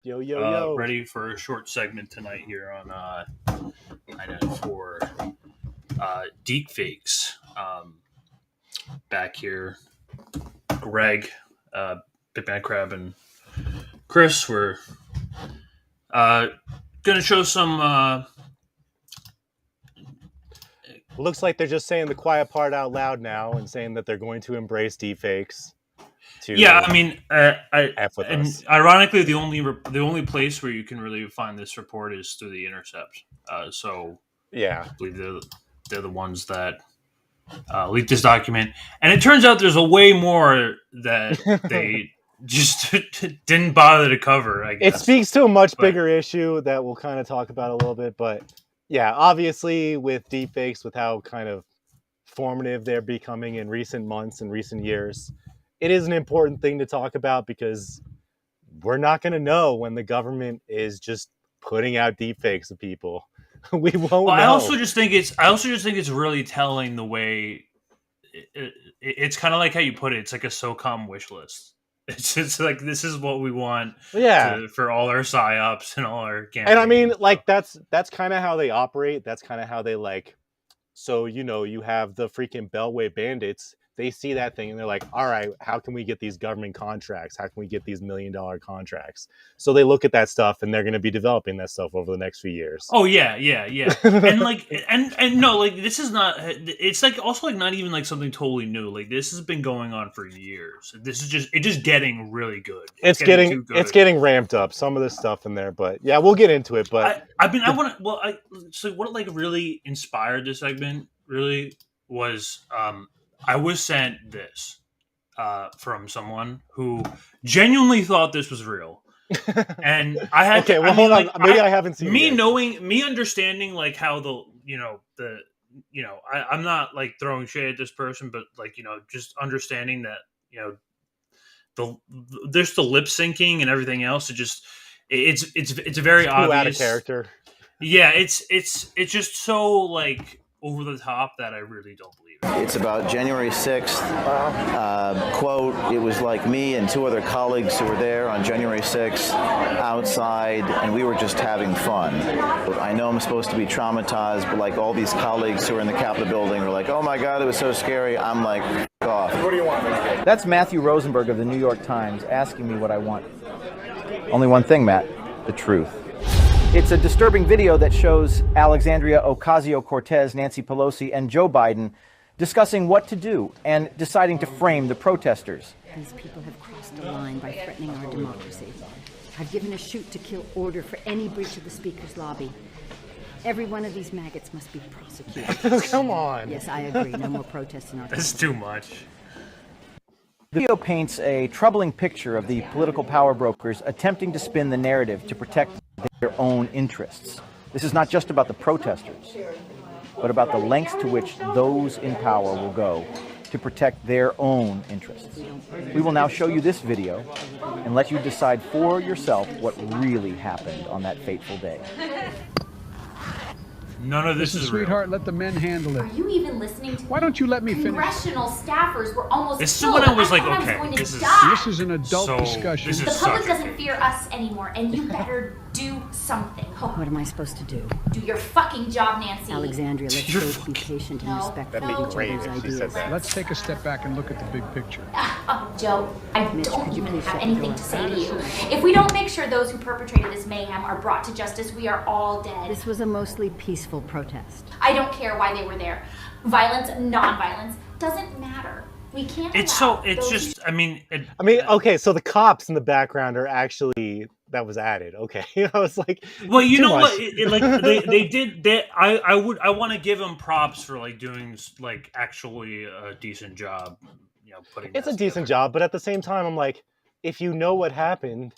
Yo, yo, yo. Ready for a short segment tonight here on for Deepfakes. Back here, Greg, Big Bad Crab, and Chris were going to show some. Looks like they're just saying the quiet part out loud now and saying that they're going to embrace deepfakes. Yeah, I mean, F with and us. ironically, the only place where you can really find this report is through the Intercept. So Yeah. I believe they're the ones that leaked this document, and it turns out there's a way more that they just didn't bother to cover. I guess It speaks to a much bigger issue that we'll kind of talk about a little bit, but yeah, obviously with deepfakes, with how kind of formative they're becoming in recent months and recent years, it is an important thing to talk about because we're not going to know when the government is just putting out deepfakes of people. We won't know. I also just think it's really telling the way it's kind of like how you put it. It's like a SOCOM wish list. It's just like, this is what we want for all our psyops and all our campaigns. And I mean, like, that's kind of how they operate. That's kind of how they like. So, you have the freaking Beltway bandits. They see that thing and they're like, all right, how can we get these government contracts? How can we get these $1 million contracts? So they look at that stuff and they're going to be developing that stuff over the next few years. Oh, yeah. And like, and no, like, this is not, it's like also like not even like something totally new. Like, this has been going on for years. This is just getting really good. It's getting ramped up, some of this stuff in there, but yeah, we'll get into it. But so what like really inspired this segment really was, I was sent this from someone who genuinely thought this was real, and I had hold on. Maybe I haven't seen me understanding like how I'm not like throwing shade at this person, but like just understanding that there's the lip syncing and everything else. It's very obvious, out of character. Yeah, it's just so like over the top that I really don't believe it. It's about January 6th. Quote, it was like me and two other colleagues who were there on January 6th outside, and we were just having fun. I know I'm supposed to be traumatized, but like all these colleagues who are in the Capitol building were like, oh my God, it was so scary. I'm like, F off. What do you want? That's Matthew Rosenberg of the New York Times asking me what I want. Only one thing, Matt, the truth. It's a disturbing video that shows Alexandria Ocasio-Cortez, Nancy Pelosi, and Joe Biden discussing what to do and deciding to frame the protesters. These people have crossed the line by threatening our democracy. I've given a shoot-to-kill order for any breach of the Speaker's lobby. Every one of these maggots must be prosecuted. Come on. Yes, I agree. No more protests in our That's too much. The video paints a troubling picture of the political power brokers attempting to spin the narrative to protect their own interests. This is not just about the protesters, but about the lengths to which those in power will go to protect their own interests. We will now show you this video and let you decide for yourself what really happened on that fateful day. None of this is real. Sweetheart, let the men handle it. Are you even listening to me? Why don't you let me finish? Congressional staffers were almost This is when I was like, okay, this is an adult discussion. The public doesn't fear us anymore, and you better do something. What am I supposed to do? Do your fucking job, Nancy. Alexandria, let's both be patient and respectful of each other's ideas. Let's take a step back and look at the big picture. Joe, I Mitch, don't could you even please have shut the anything door? to say to you. If we don't make sure those who perpetrated this mayhem are brought to justice, we are all dead. This was a mostly peaceful protest. I don't care why they were there. Violence, non-violence, doesn't matter. We can't. Okay, so the cops in the background are actually, that was added. Okay, I was like, well, you know what? They did that. I want to give them props for like doing like actually a decent job. Putting it's a decent job, but at the same time, I'm like, if you know what happened,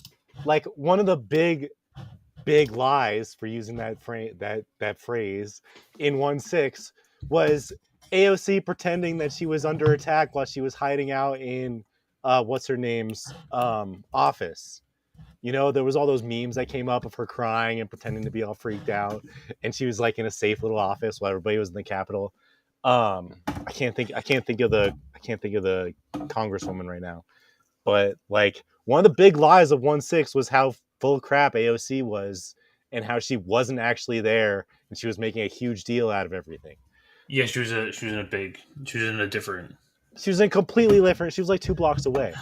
like one of the big lies, for using that phrase in 1/6 was AOC pretending that she was under attack while she was hiding out in what's her name's office. There was all those memes that came up of her crying and pretending to be all freaked out, and she was like in a safe little office while everybody was in the Capitol. I can't think of the congresswoman right now, but like one of the big lies of 1/6 was how full of crap AOC was, and how she wasn't actually there, and she was making a huge deal out of everything. Yeah, she was in a different. She was in completely different. She was like 2 blocks away.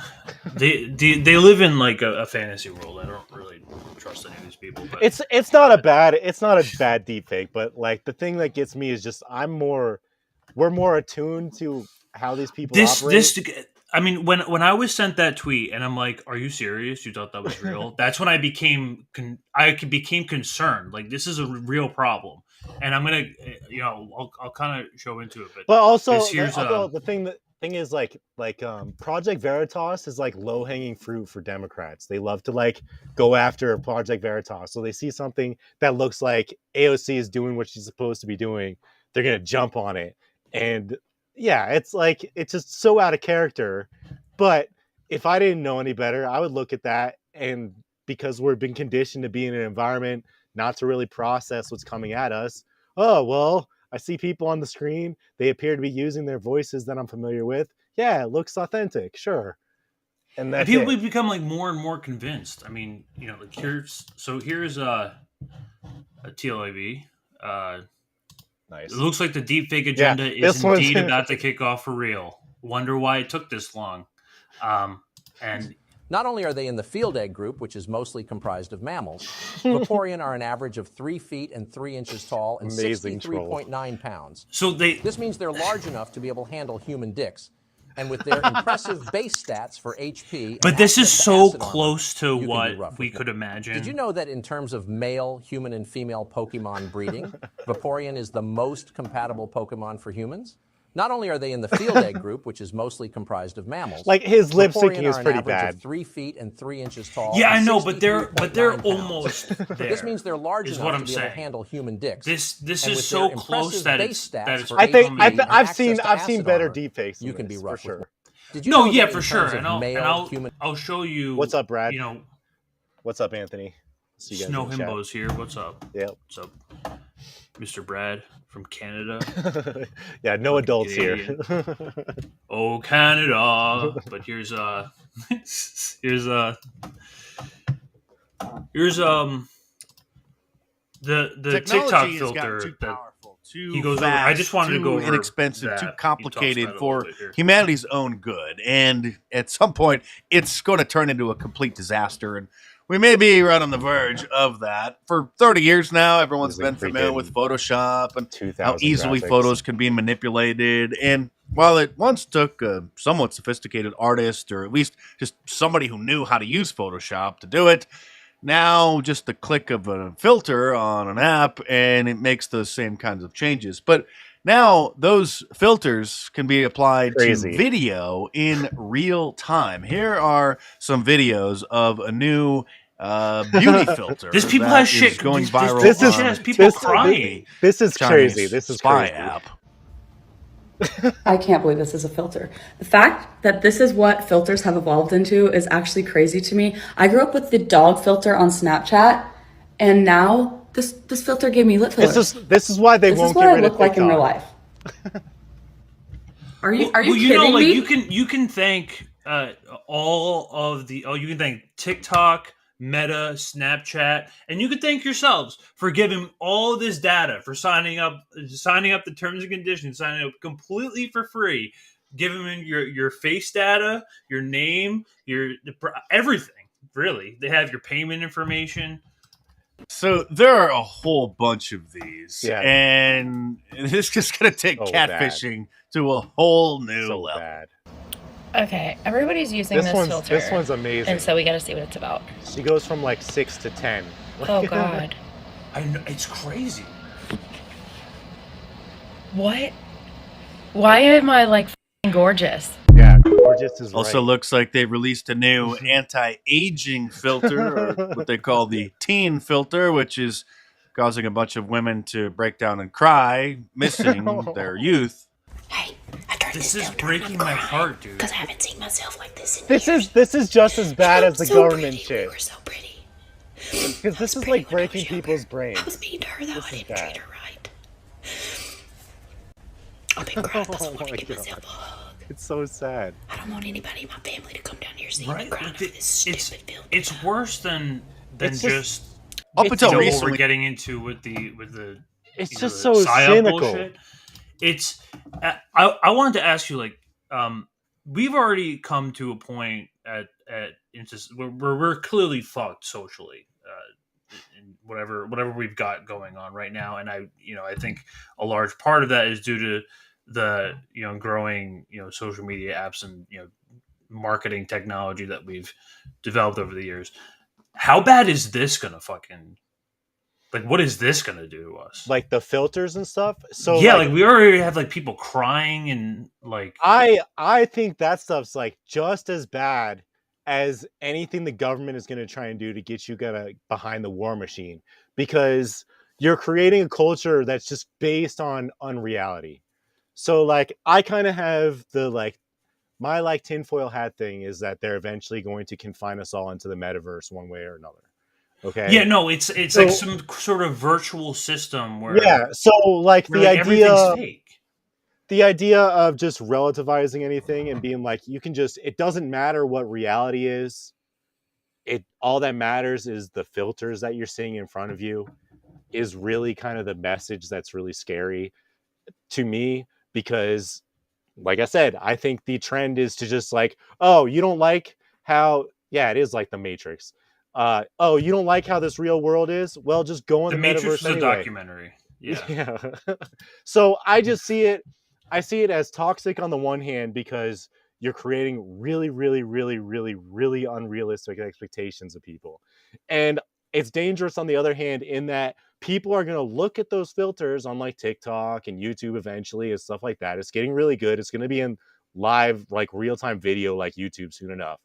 They live in like a fantasy world. I don't really trust any of these people. But It's not a bad deepfake, but like the thing that gets me is just we're more attuned to how these people operate. I mean, when I was sent that tweet and I'm like, "Are you serious? You thought that was real?" That's when I became concerned. Like, this is a real problem, and I'm gonna, I'll kind of show into it. But also, the thing is like Project Veritas is like low hanging fruit for Democrats. They love to like go after Project Veritas. So they see something that looks like AOC is doing what she's supposed to be doing, they're gonna jump on it. And yeah, it's just so out of character. But if I didn't know any better, I would look at that, and because we've been conditioned to be in an environment not to really process what's coming at us. Oh, well, I see people on the screen. They appear to be using their voices that I'm familiar with. Yeah, it looks authentic. Sure. And that's people it. become like more and more convinced. I mean, like here's a TLAV. Nice. It looks like the deepfake agenda is indeed about to kick off for real. Wonder why it took this long. And not only are they in the field egg group, which is mostly comprised of mammals, foriegn are an average of 3 feet and 3 inches tall and 63.9 pounds. So this means they're large enough to be able to handle human dicks. And with their impressive base stats for HP... But this is so close to what we could imagine. Did you know that in terms of male, human, and female Pokemon breeding, foriegn is the most compatible Pokemon for humans? Not only are they in the field egg group, which is mostly comprised of mammals, like his lip syncing is pretty bad. 3 feet and 3 inches tall. Yeah, I know, but they're almost there. This means they're large enough to be able to handle human dicks. This is so close that it's I've seen better deepfakes. You can be rough for sure. Did you know for sure, and I'll show you. What's up, Brad? What's up, Anthony? Snow Himbo's here. What's up? Yeah. What's up, Mr. Brad from Canada? Yeah, no adults Canadian. Here. Oh, Canada! But here's the TikTok filter that he goes over. I just wanted to go over inexpensive, too complicated for humanity's own good, and at some point, it's going to turn into a complete disaster. And we may be right on the verge of that. For 30 years now, everyone's been familiar with Photoshop and how easily photos can be manipulated. And while it once took a somewhat sophisticated artist, or at least just somebody who knew how to use Photoshop to do it, now just the click of a filter on an app and it makes those same kinds of changes. But now those filters can be applied to video in real time. Here are some videos of a new beauty filter. This people has shit going viral. This has people crying. This is crazy. This is spy crazy. app. I can't believe this is a filter. The fact that this is what filters have evolved into is actually crazy to me. I grew up with the dog filter on Snapchat, and now this filter gave me lip fillers. This is why they won't get rid of TikTok. This is what I look like in real life. Are you kidding me? You can thank you can thank TikTok, Meta, Snapchat, and you can thank yourselves for giving all of this data, for signing up the terms and conditions, signing up completely for free, giving them your face data, your name, everything. Really, they have your payment information. So there are a whole bunch of these, and it's just going to take catfishing to a whole new level. Bad. Okay, everybody's using this filter. This one's amazing. And so we got to see what it's about. She goes from like 6 to 10. Oh, God. I know, it's crazy. What? Why am I like f***ing gorgeous? Yeah, gorgeous is also looks like they released a new anti-aging filter, or what they call the teen filter, which is causing a bunch of women to break down and cry, missing their youth. Hey, I tried this is breaking my heart, dude. Because I haven't seen myself like this in years. This is just as bad as the government shit. You were so pretty. Because this is like breaking people's brains. I was mean to her, though. I didn't treat her right. I've been crying because I want to give myself a hug. It's so sad. I don't want anybody in my family to come down here seeing me crying over this stupid filter. It's worse than than It's just up until what recently. we're getting into with the It's you know, just the so psyop cynical. bullshit. It's I wanted to ask you, like, we've already come to a point at where we're clearly fucked socially, in whatever we've got going on right now, and I think a large part of that is due to the growing social media apps and marketing technology that we've developed over the years. How bad is this gonna fucking, like, what is this gonna do to us? Like the filters and stuff. So Yeah, like like we already have like people crying and like I think that stuff's like just as bad as anything the government is going to try and do to get you behind the war machine, because you're creating a culture that's just based on unreality. So like I kind of have the my tinfoil hat thing is that they're eventually going to confine us all into the metaverse one way or another. Okay. yeah, no, it's So, like some sort of virtual system where yeah. So like where the like everything's idea. fake. The idea of just relativizing anything and being like, you can just, it doesn't matter what reality is. All that matters is the filters that you're seeing in front of you, is really kind of the message that's really scary to me, because like I said, I think the trend is to just like, oh, you don't like how, yeah, it is like the Matrix. Oh, you don't like how this real world is? Well, just go in The the Matrix metaverse was a anyway. documentary. Yeah. Yeah. So I see it as toxic on the one hand, because you're creating really, really, really, really, really unrealistic expectations of people. And it's dangerous on the other hand, in that people are going to look at those filters on like TikTok and YouTube eventually and stuff like that. It's getting really good. It's going to be in live, like real-time video, like YouTube soon enough,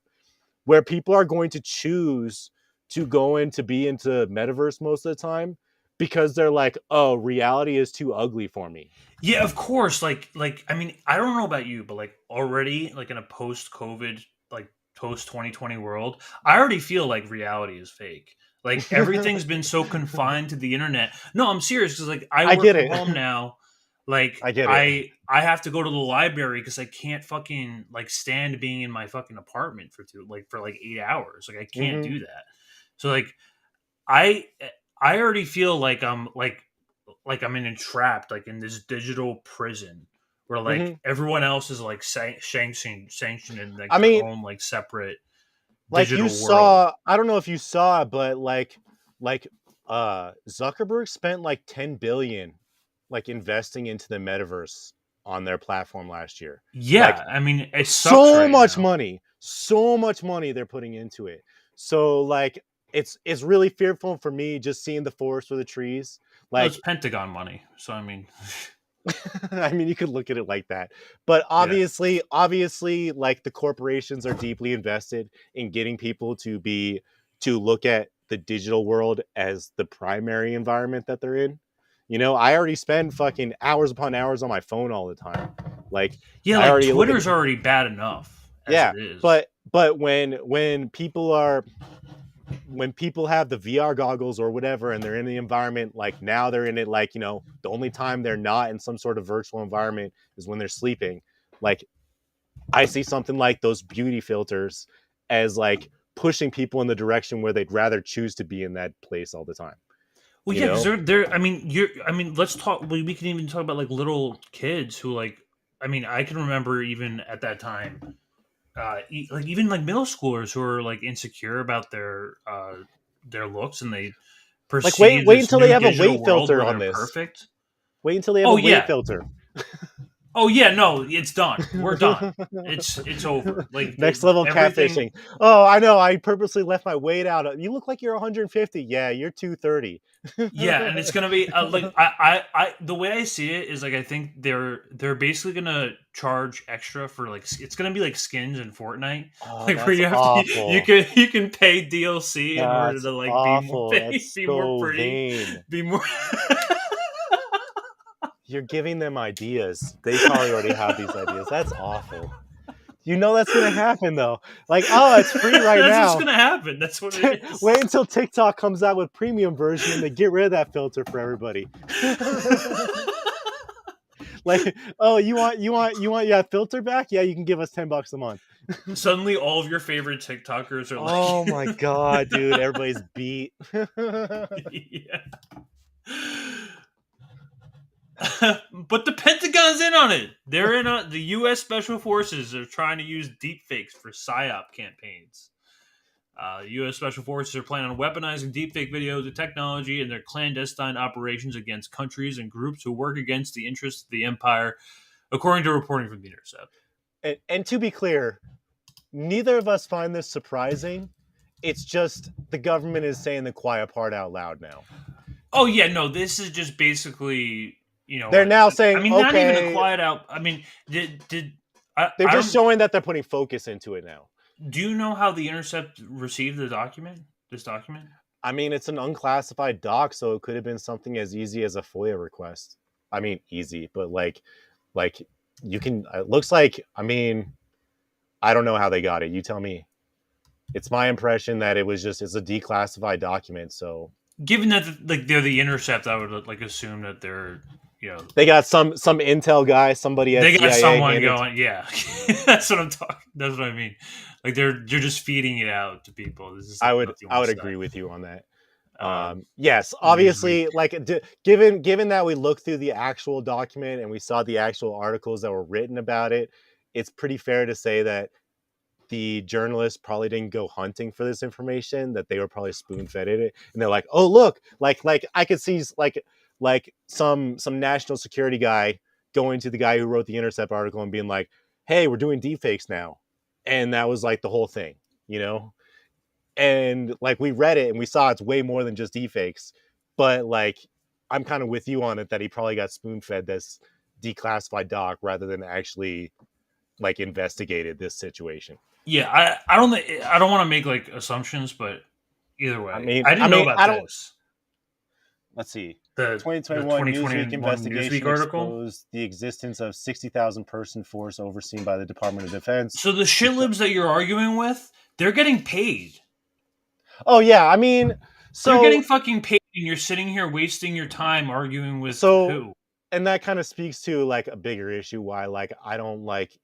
where people are going to choose to go in to be into metaverse most of the time, because they're like, oh, reality is too ugly for me. Yeah, of course. Like I mean, I don't know about you, but like already, like in a post-COVID, like post-2020 world, I already feel like reality is fake. Like everything's been so confined to the internet. No, I'm serious, because like I work get from it. home now. Like I get it. I have to go to the library because I can't fucking like stand being in my fucking apartment for 8 hours. Like I can't Mhm. do that. So like I I already feel like I'm entrapped like in this digital prison where like Mhm. everyone else is like sanctioned in like I their mean, own like separate like you digital world. saw, I don't know if you saw it, but like Zuckerberg spent like 10 billion like investing into the metaverse on their platform last year. Like Yeah, I mean it sucks right now. so much money they're putting into it. So like it's really fearful for me just seeing the forest for the trees. No, it's Like Pentagon money. So I mean, I mean, you could look at it like that, but yeah. obviously, like the corporations are deeply invested in getting people to look at the digital world as the primary environment that they're in. I already spend fucking hours upon hours on my phone all the time. Like, Yeah, I like already look at, Twitter's already bad enough as yeah, it is. but when people have the VR goggles or whatever and they're in the environment, like now they're in it, like, the only time they're not in some sort of virtual environment is when they're sleeping. Like, I see something like those beauty filters as like pushing people in the direction where they'd rather choose to be in that place all the time. Well, You yeah, because know? they're. I mean, let's talk. We can even talk about like little kids who like. I mean, I can remember even at that time, like even like middle schoolers who are like insecure about their looks, and they Like wait perceive wait this until they new have a digital weight world filter where on they're this. perfect. Wait until they have a Oh weight yeah. filter. Oh yeah. No, it's done. We're done. It's over. Like Next level everything. catfishing. Oh, I know. I purposely left my weight out. You look like you're 150. Yeah, you're 230. Yeah, and it's gonna be like the way I see it is like I think they're basically gonna charge extra for like it's gonna be like skins in Fortnite, Oh, like where that's you have to awful. you can pay DLC in order That's to like be more awful. That's be more so pretty, vain. be more. You're giving them ideas. They probably already have these ideas. That's awful. That's gonna happen though. Like, oh, it's free right That's now. what's gonna happen. That's what it is. Wait until TikTok comes out with premium version and they get rid of that filter for everybody. Like, oh, you want your filter back? Yeah, you can give us $10 a month. Suddenly, all of your favorite TikTokers are like, oh my god, dude, everybody's beat. yeah. But the Pentagon's in on it. They're in on the U.S. Special Forces are trying to use deepfakes for psyop campaigns. U.S. Special Forces are planning on weaponizing deepfake videos and technology in their clandestine operations against countries and groups who work against the interests of the empire, according to reporting from The Intercept. And to be clear, neither of us find this surprising. It's just the government is saying the quiet part out loud now. Oh yeah, no, this is just basically, they're now saying, I mean, okay, not even a quiet out. I mean, they're just showing that they're putting focus into it now. Do you know how The Intercept received this document? I mean, it's an unclassified doc, so it could have been something as easy as a FOIA request. I mean, easy, but like you can. It looks like. I mean, I don't know how they got it. You tell me. It's my impression that it's a declassified document. So, given that they're The Intercept, I would assume that they're they got some intel guy, somebody at they got CIA someone going. Yeah, that's what I'm talking. That's what I mean. Like they're just feeding it out to people. This is I would agree with you on that. Yes, obviously, given that we looked through the actual document and we saw the actual articles that were written about it, it's pretty fair to say that the journalists probably didn't go hunting for this information, that they were probably spoon-fed it, and they're like, oh look, like I could see like some national security guy going to the guy who wrote the Intercept article and being like, hey, we're doing deepfakes now. And that was like the whole thing, and like we read it and we saw it's way more than just deepfakes, but like I'm kind of with you on it that he probably got spoon-fed this declassified doc rather than actually like investigated this situation. Yeah, I don't want to make like assumptions, but either way, I didn't know about this. Let's see. The 2021 Newsweek investigation article exposed the existence of 60,000 person force overseen by the Department of Defense. So the shitlibs that you're arguing with, they're getting paid. Oh yeah, I mean, so they're getting fucking paid, and you're sitting here wasting your time arguing with who? And that kind of speaks to like a bigger issue why like I don't like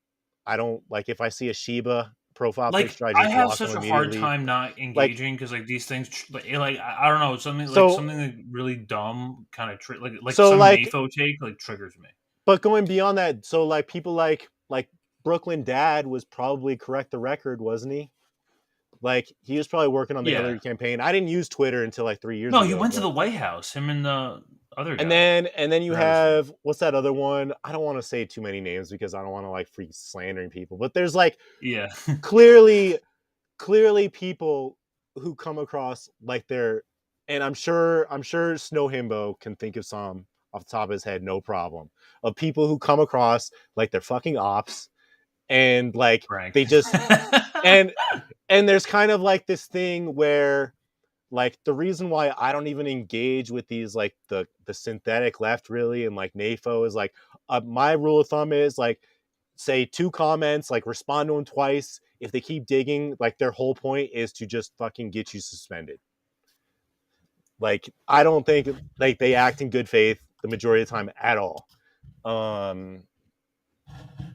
if I see a Shiba profile picture, I have such a hard time not engaging because like these things I don't know, something like really dumb kind of some NAFO take like triggers me. But going beyond that, so like people like Brooklyn Dad was probably correct the record, wasn't he? Like he was probably working on the Hillary campaign. I didn't use Twitter until like 3 years ago. No, he went to the White House, him and the other guy. And then you have what's that other one? I don't want to say too many names because I don't want to like freak slandering people. But there's like clearly people who come across like they're, and I'm sure Snow Himbo can think of some off the top of his head, no problem, of people who come across like they're fucking ops and like they just and there's kind of like this thing where like the reason why I don't even engage with these like the synthetic left really and like NAFO is like my rule of thumb is like say 2 comments, like respond to them twice. If they keep digging, like their whole point is to just fucking get you suspended. Like I don't think like they act in good faith the majority of the time at all.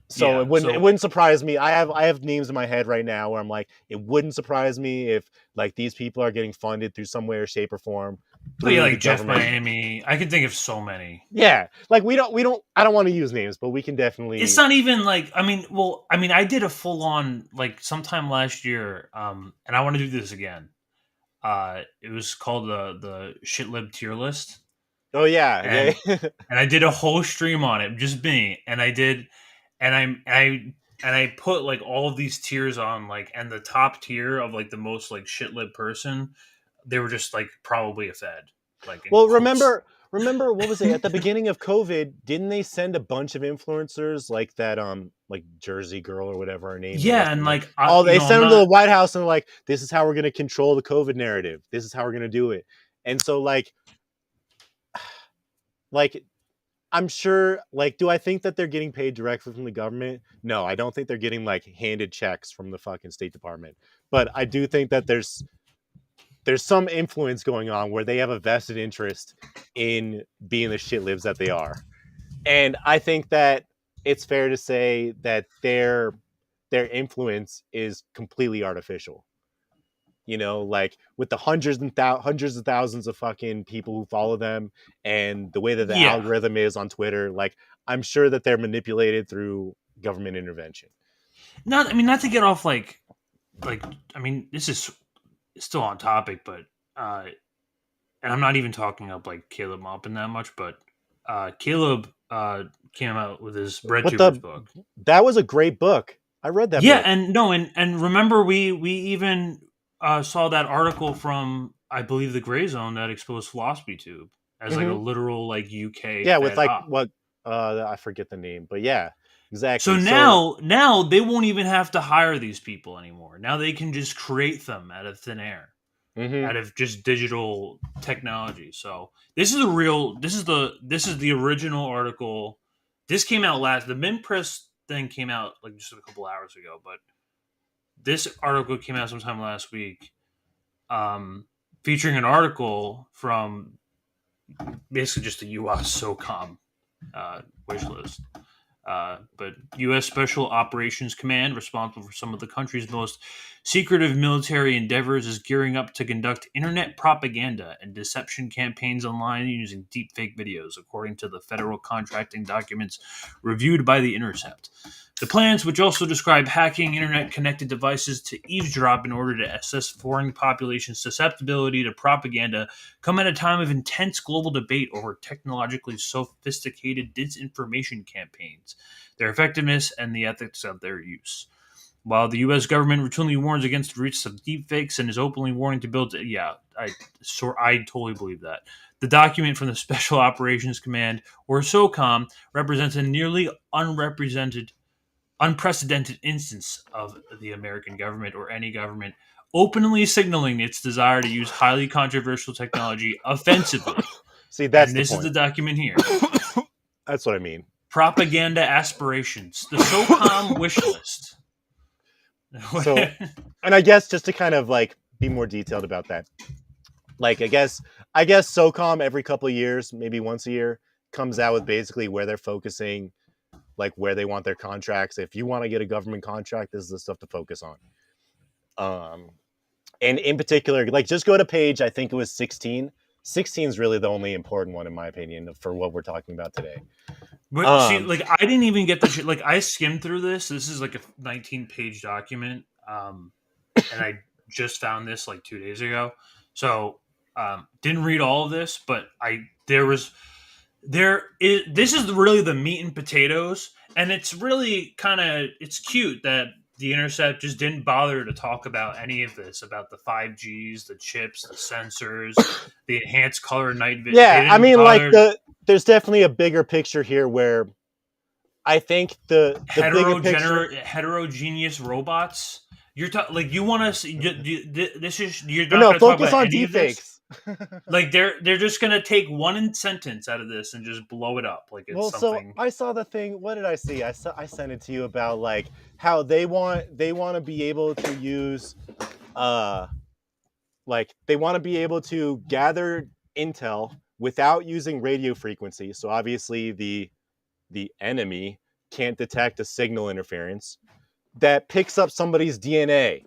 So it wouldn't surprise me. I have names in my head right now where I'm like, it wouldn't surprise me if like these people are getting funded through some way or shape or form. Like Jeff Miami. I can think of so many. Yeah. Like we don't I don't want to use names, but we can definitely. It's not even like I did a full on like sometime last year, and I want to do this again. It was called the shitlib tier list. Oh yeah. And I did a whole stream on it, just me. And I did and I put like all of these tiers on like, and the top tier of like the most like shitlib person, they were just like probably a Fed. Like, well, remember what was it at the beginning of COVID? Didn't they send a bunch of influencers like that like Jersey Girl or whatever her name? Yeah, and like they sent them to the White House and they're like, this is how we're gonna control the COVID narrative. This is how we're gonna do it. And so like I'm sure, like, do I think that they're getting paid directly from the government? No, I don't think they're getting like handed checks from the fucking State Department. But I do think that there's some influence going on where they have a vested interest in being the shitlibs that they are. And I think that it's fair to say that they're their influence is completely artificial. You know, like with the hundreds of thousands of fucking people who follow them, and the way that the Yeah. algorithm is on Twitter, like I'm sure that they're manipulated through government intervention. Not to get off I mean, this is still on topic, but and I'm not even talking up like Caleb Maupin that much, but Caleb came out with his BreadTubers book. That was a great book. I read that book. And remember we even saw that article from, I believe, the Gray Zone that exposed Philosophy Tube as like a literal like UK with like op. what I forget the name, but yeah, exactly. So now they won't even have to hire these people anymore. Now they can just create them out of thin air, out of just digital technology. So this is the original article. This came out the Mint Press thing came out like just a couple hours ago, but this article came out sometime last week, featuring an article from basically just the U.S. SOCOM wish list. But U.S. Special Operations Command, responsible for some of the country's most secretive military endeavors, is gearing up to conduct internet propaganda and deception campaigns online using deepfake videos, according to the federal contracting documents reviewed by The Intercept. The plans, which also describe hacking internet-connected devices to eavesdrop in order to assess foreign populations' susceptibility to propaganda, come at a time of intense global debate over technologically sophisticated disinformation campaigns, their effectiveness, and the ethics of their use. While the U.S. government routinely warns against the risks of deepfakes and is openly warning to build... I totally believe that. The document from the Special Operations Command, or SOCOM, represents a nearly unprecedented instance of the American government, or any government, openly signaling its desire to use highly controversial technology offensively. See, that's and this the is point. The document here. That's what I mean. Propaganda aspirations. The SOCOM wish list. So, and I guess just to kind of like be more detailed about that, like I guess SOCOM every couple of years, maybe once a year, comes out with basically where they're focusing, like where they want their contracts. If you want to get a government contract, this is the stuff to focus on. And in particular, like just go to page, I think it was 16. 16 is really the only important one, in my opinion, for what we're talking about today. But see, like I didn't even get the shit. Like I skimmed through this. This is like a 19-page document, and I just found this like 2 days ago. So didn't read all of this, but this is really the meat and potatoes, and it's really it's cute that The Intercept just didn't bother to talk about any of this, about the 5Gs, the chips, the sensors, the enhanced color night vision. Yeah, I mean, there's definitely a bigger picture here where I think the bigger picture, heterogeneous robots. You're like you want to see this is you're not going to talk focus about on any deepfakes. Like they're just going to take one sentence out of this and just blow it up like it's something. So I saw the thing. What did I see? I sent it to you about like how they want to be able to use, like they want to be able to gather intel without using radio frequency. So obviously the enemy can't detect a signal interference that picks up somebody's DNA.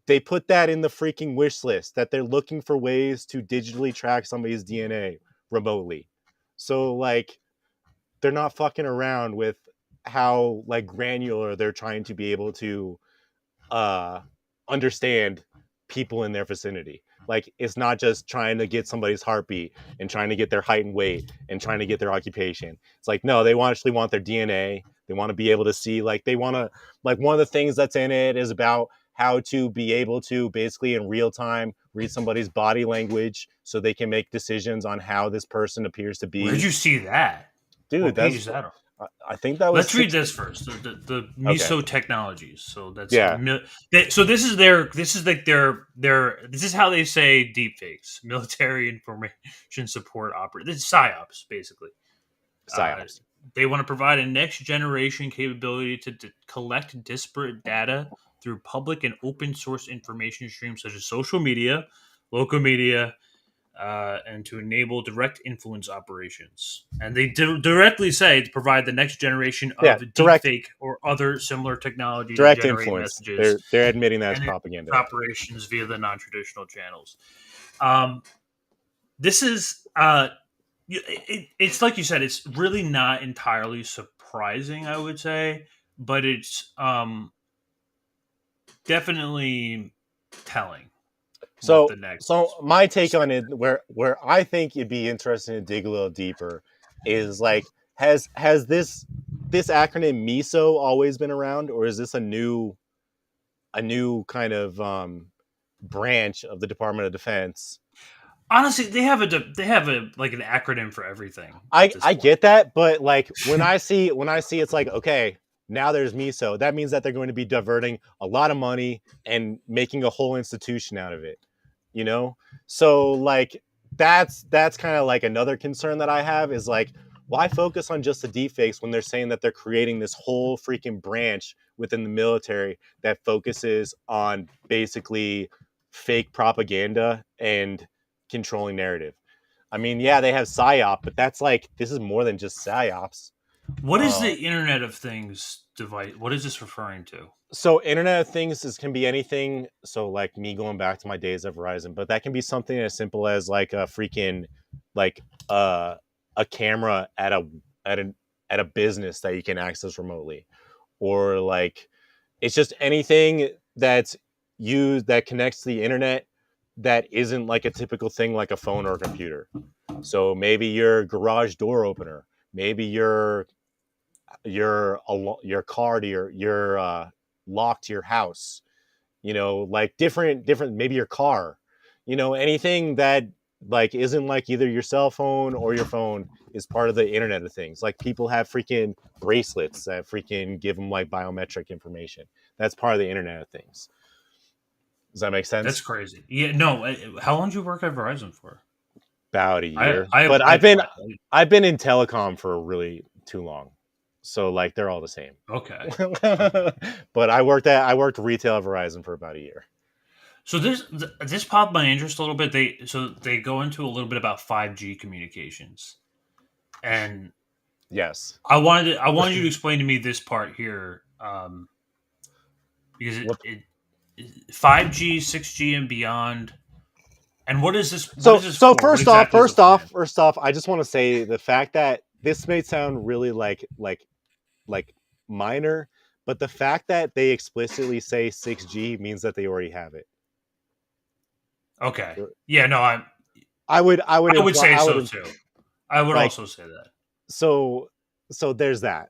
They put that in the freaking wish list, that they're looking for ways to digitally track somebody's DNA remotely. So like they're not fucking around with how like granular they're trying to be able to understand people in their vicinity. Like it's not just trying to get somebody's heartbeat and trying to get their height and weight and trying to get their occupation. It's like, no, they actually want their DNA. They want to be able to see, like they want to, like one of the things that's in it is about how to be able to basically in real time read somebody's body language so they can make decisions on how this person appears to be. Where'd you see that? Dude, what page is that on? I think that was. Let's read this first. The MISO Technologies. So that's So this is how they say deepfakes, military information support operator. This is psyops basically. Psyops. They want to provide a next generation capability to collect disparate data through public and open source information streams such as social media, local media, and to enable direct influence operations. And they directly say to provide the next generation of deepfake or other similar technology to direct generate influence. messages. They're admitting that as and propaganda. Operations via the non-traditional channels. This is it's like you said, it's really not entirely surprising, I would say, but it's definitely telling. So my take on it, where I think it'd be interesting to dig a little deeper, is like has this acronym MISO always been around, or is this a new kind of branch of the Department of Defense? Honestly, they have a like an acronym for everything. I get that, but like when I see it's like, okay, now there's MISO, that means that they're going to be diverting a lot of money and making a whole institution out of it, you know? So like that's kind of like another concern that I have, is like, why focus on just the deepfakes when they're saying that they're creating this whole freaking branch within the military that focuses on basically fake propaganda and controlling narrative? I mean, yeah, they have PSYOP, but that's like, this is more than just PSYOPs. What is the Internet of Things device? What is this referring to? So Internet of Things can be anything. So like me going back to my days of Verizon, but that can be something as simple as like a freaking like a camera at a business that you can access remotely, or like it's just anything that's used that connects to the internet that isn't like a typical thing like a phone or a computer. So maybe your garage door opener, maybe your car to your lock to your house, like different, maybe your car, anything that like isn't like either your cell phone or your phone is part of the Internet of Things. Like people have freaking bracelets that freaking give them like biometric information. That's part of the Internet of Things. Does that make sense? That's crazy. Yeah, no. How long did you work at Verizon for? About a year. I but I've been in telecom for really too long. So like they're all the same. Okay. But I worked retail at Verizon for about a year. So this popped my interest a little bit. They go into a little bit about 5G communications. And yes. I wanted you to explain to me this part here. Because it 5G, 6G and beyond. And what is this? So first off, I just want to say the fact that this may sound really like minor, but the fact that they explicitly say 6G means that they already have it. Okay. Yeah, no, I would say so too. I would also say that. So there's that.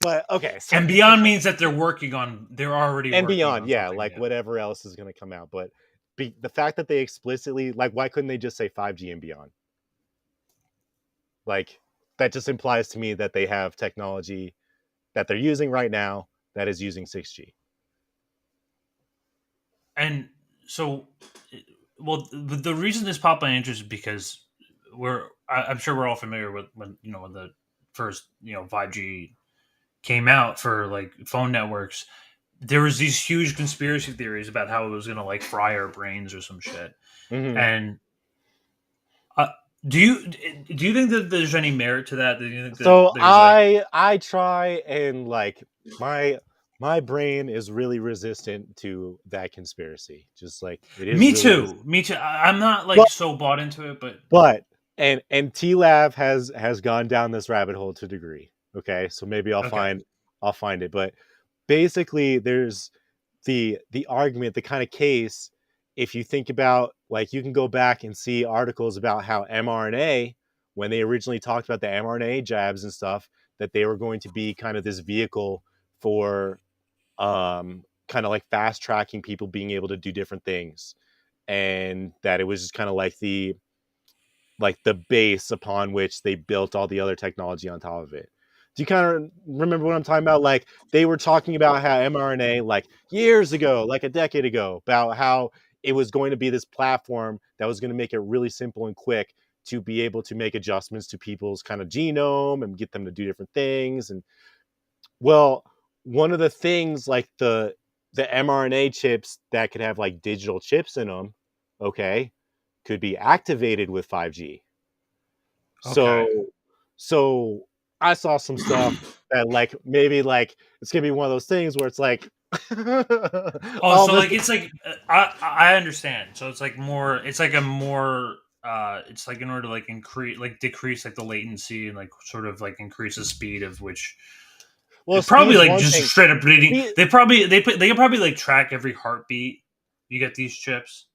But okay. So, and beyond means that they're already and working beyond, on yeah, like whatever else is going to come out. But the fact that they explicitly, like, why couldn't they just say 5G and beyond? Like, that just implies to me that they have technology that they're using right now that is using 6G. And so, well, the reason this popped my interest is because I'm sure we're all familiar with when the first 5G came out for like phone networks. There was these huge conspiracy theories about how it was going to like fry our brains or some shit. Mm-hmm. And do you think that there's any merit to that? Do you think that so I try and like my brain is really resistant to that conspiracy. Just like it is. Me too. I'm not like so bought into it, but and T-Lab has gone down this rabbit hole to a degree. Okay, so maybe I'll find it. But basically, there's the argument, the kind of case. If you think about, like, you can go back and see articles about how mRNA, when they originally talked about the mRNA jabs and stuff, that they were going to be kind of this vehicle for kind of like fast tracking people being able to do different things, and that it was just kind of like the base upon which they built all the other technology on top of it. Do you kind of remember what I'm talking about? Like, they were talking about how mRNA, like years ago, like a decade ago, about how it was going to be this platform that was going to make it really simple and quick to be able to make adjustments to people's kind of genome and get them to do different things. And well, one of the things, like the mRNA chips that could have like digital chips in them, okay, could be activated with 5G. Okay. So I saw some stuff that like maybe like it's gonna be one of those things where it's like Oh, so like it's like I understand. So it's like more. It's like a more. It's like in order to like decrease like the latency and like sort of like increase the speed of which. Well, probably like just thing. Straight up bleeding. They can probably like track every heartbeat. You get these chips.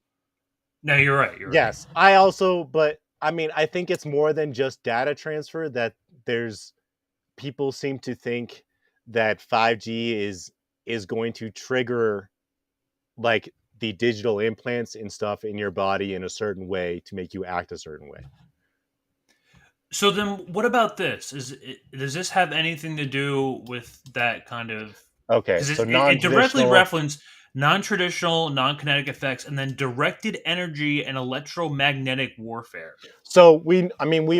No, you're right. Yes, right. I also, but I mean, I think it's more than just data transfer. That there's people seem to think that 5G is going to trigger like the digital implants and stuff in your body in a certain way to make you act a certain way. So then what about this? Does this have anything to do with that kind of... Okay, so it directly references non-traditional, non-kinetic effects, and then directed energy and electromagnetic warfare. So we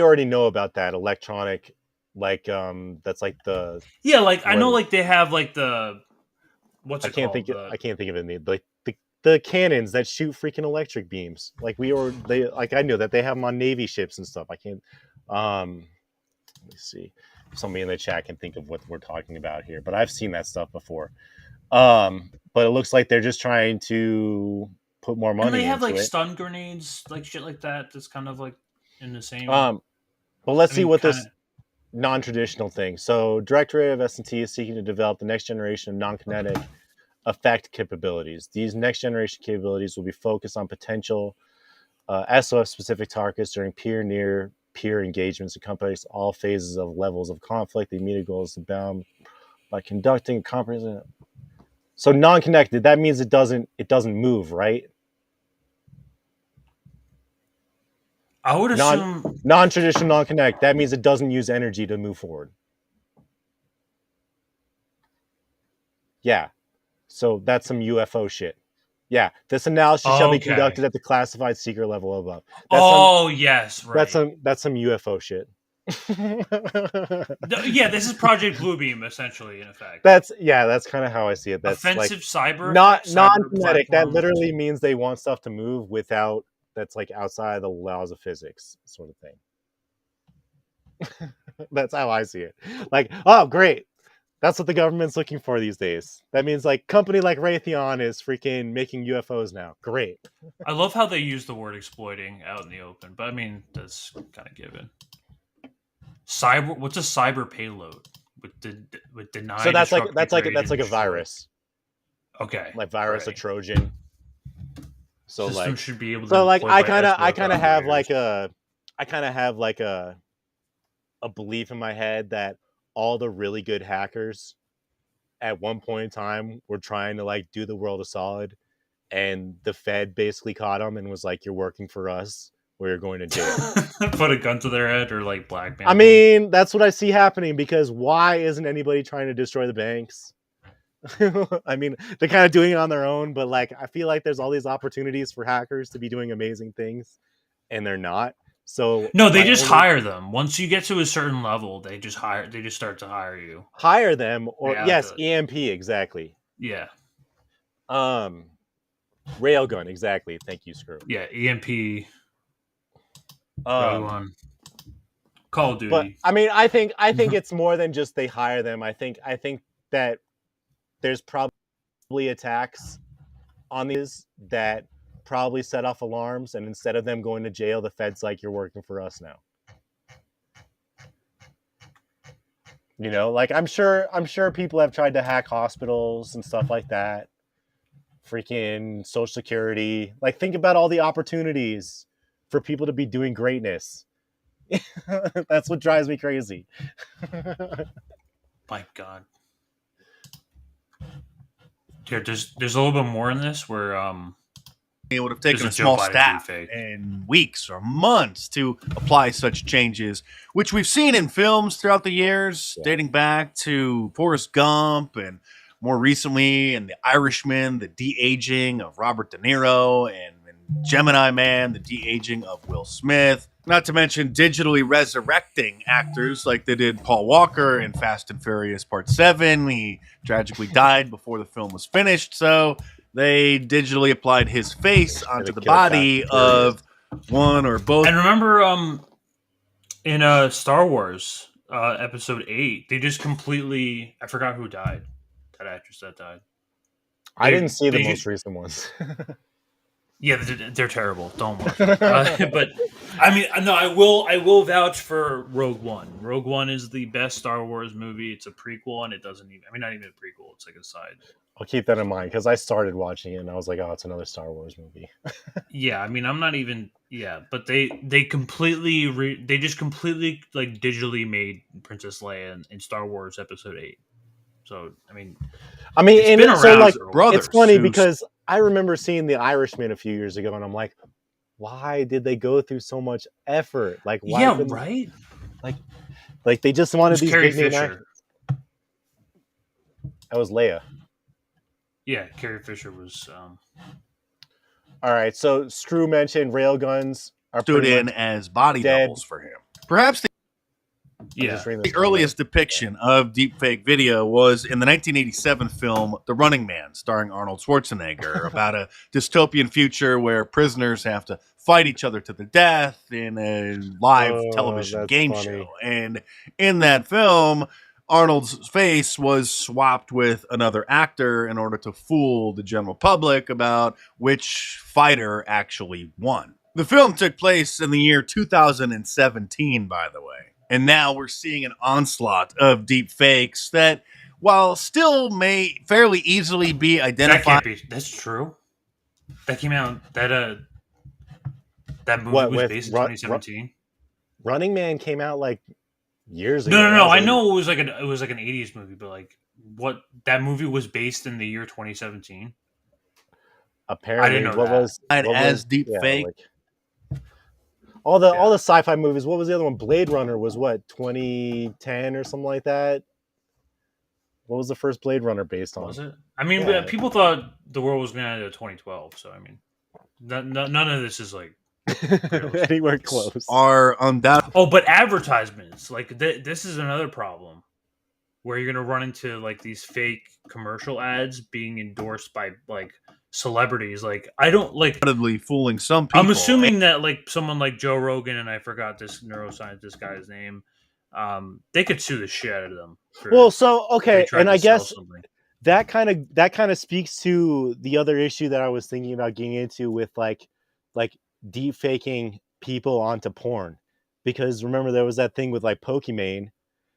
already know about that electronic, like that's like the... Yeah, like I know like they have like the... What's it called? I can't think of it. Like the cannons that shoot freaking electric beams. Like I know that they have them on Navy ships and stuff. I can't... let me see. Somebody in the chat can think of what we're talking about here, but I've seen that stuff before. But it looks like they're just trying to put more money. And they have into like it. Stun grenades, like shit like that. That's kind of like in the same. Well, let's see what this non-traditional thing. So, Directorate of S&T is seeking to develop the next generation of non-kinetic effect capabilities. These next generation capabilities will be focused on potential SOF specific targets during peer engagements accompanies all phases of levels of conflict. The immediate goal is bound by conducting comprehensive. So non-connected, that means it doesn't move, right? I would assume non-traditional, non-connect. That means it doesn't use energy to move forward. Yeah. So that's some UFO shit. Yeah, this analysis shall be conducted at the classified secret level above. Yes, right. That's some UFO shit. Yeah, this is Project Bluebeam, essentially, in effect. That's kind of how I see it. That's offensive cyber, not non-kinetic. That literally means they want stuff to move without. That's like outside the laws of physics, sort of thing. That's how I see it. Like, oh, great. That's what the government's looking for these days. That means like company like Raytheon is freaking making UFOs now. Great. I love how they use the word exploiting out in the open, but I mean that's kind of given. Cyber. What's a cyber payload? With denied. So that's like a virus. Okay. Like virus, a Trojan. So system like should be able to. So like I kind of have like a belief in my head that all the really good hackers at one point in time were trying to like do the world a solid, and the Fed basically caught them and was like, "You're working for us, or you're going to jail." Put a gun to their head or like blackmail. I mean, that's what I see happening because why isn't anybody trying to destroy the banks? I mean, they're kind of doing it on their own, but like I feel like there's all these opportunities for hackers to be doing amazing things, and they're not. So no, they just hire them. Once you get to a certain level, they just start to hire you. Hire them, or yes, EMP exactly. Yeah. Railgun exactly. Thank you, Screw. Yeah, EMP. Call of Duty. But I mean, I think it's more than just they hire them. I think that there's probably attacks on these that probably set off alarms, and instead of them going to jail, the Fed's like, "You're working for us now." You know, like I'm sure people have tried to hack hospitals and stuff like that. Freaking Social Security. Like, think about all the opportunities for people to be doing greatness. That's what drives me crazy. My God. Here, there's a little bit more in this where it would have taken a small staff and weeks or months to apply such changes, which we've seen in films throughout the years, dating back to Forrest Gump and more recently in The Irishman, the de-aging of Robert De Niro, and Gemini Man, the de-aging of Will Smith. Not to mention digitally resurrecting actors like they did Paul Walker in Fast and Furious Part 7. He tragically died before the film was finished, so they digitally applied his face onto the body of one or both. And remember, in Star Wars, Episode 8, they just completely. I forgot who died. That actress that died. I didn't see the most recent ones. Yeah, they're terrible. Don't watch them. But I mean, no, I will vouch for Rogue One. Rogue One is the best Star Wars movie. It's a prequel, and it doesn't even. I mean, not even a prequel. It's like a side. I'll keep that in mind because I started watching it and I was like, oh, it's another Star Wars movie. Yeah, I mean, I'm not even. Yeah, but they completely they just completely like digitally made Princess Leia in Star Wars Episode 8. So I mean, and so like, brothers, it's funny because I remember seeing The Irishman a few years ago, and I'm like, why did they go through so much effort? Like, why? Yeah, right. Like they just wanted these Carrie big name Fisher. actors. That was Leia. Yeah, Carrie Fisher was. All right, so Screw mentioned railguns are stood in as body doubles for him. Perhaps the earliest depiction of deepfake video was in the 1987 film The Running Man, starring Arnold Schwarzenegger, about a dystopian future where prisoners have to fight each other to the death in a live television game show. And in that film, Arnold's face was swapped with another actor in order to fool the general public about which fighter actually won. The film took place in the year 2017, by the way. And now we're seeing an onslaught of deep fakes that, while still may fairly easily be identified. That's true. That came out. That movie was based in 2017. Running Man came out like years ago. No. I know it was like an 80s movie, but like what that movie was based in the year 2017. Apparently, I didn't know what was deep fake. All the sci-fi movies. What was the other one? Blade Runner was what, 2010 or something like that. What was the first Blade Runner based on? Was it? I mean, people thought the world was going to end in 2012. So I mean, none of this is like anywhere close. Are undoubtedly. Oh, but advertisements like this is another problem where you're going to run into like these fake commercial ads being endorsed by like celebrities. Like I don't like fooling some people. I'm assuming that like someone like Joe Rogan, and I forgot this neuroscientist guy's name, they could sue the shit out of them. And I guess that kind of speaks to the other issue that I was thinking about getting into with like deep faking people onto porn, because remember there was that thing with like Pokimane.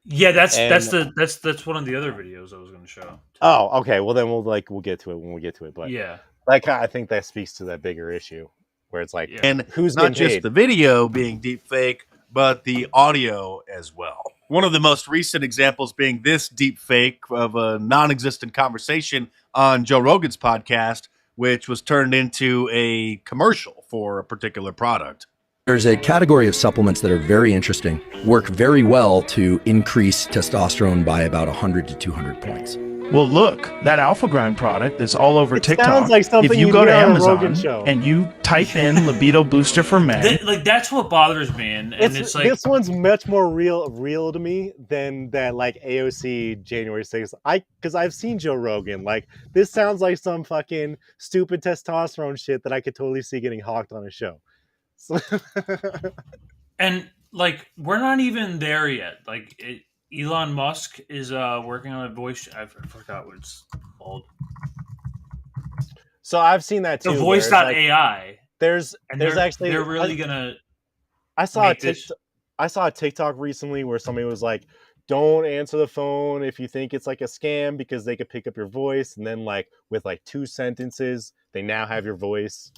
Yeah, that's one of the other videos I was going to show. Oh, okay. Well, then we'll get to it when we get to it. But yeah, like I think that speaks to that bigger issue where it's like, and who's not just paid? The video being deep fake, but the audio as well. One of the most recent examples being this deep fake of a non-existent conversation on Joe Rogan's podcast, which was turned into a commercial for a particular product. There's a category of supplements that are very interesting, work very well to increase testosterone by about 100 to 200 points. Well, look, that Alpha Grind product is all over TikTok. Sounds like something if you go to Amazon and you type in libido booster for men, that's what bothers me. And it's like this one's much more real to me than that like AOC January 6th. Because I've seen Joe Rogan. Like this sounds like some fucking stupid testosterone shit that I could totally see getting hawked on a show. And like we're not even there yet. Like Elon Musk is working on a voice. I forgot what it's called. So I've seen that too. The voice.ai. Like, there's actually they're really gonna. I saw a TikTok recently where somebody was like, "Don't answer the phone if you think it's like a scam because they could pick up your voice." And then like with like 2 sentences, they now have your voice,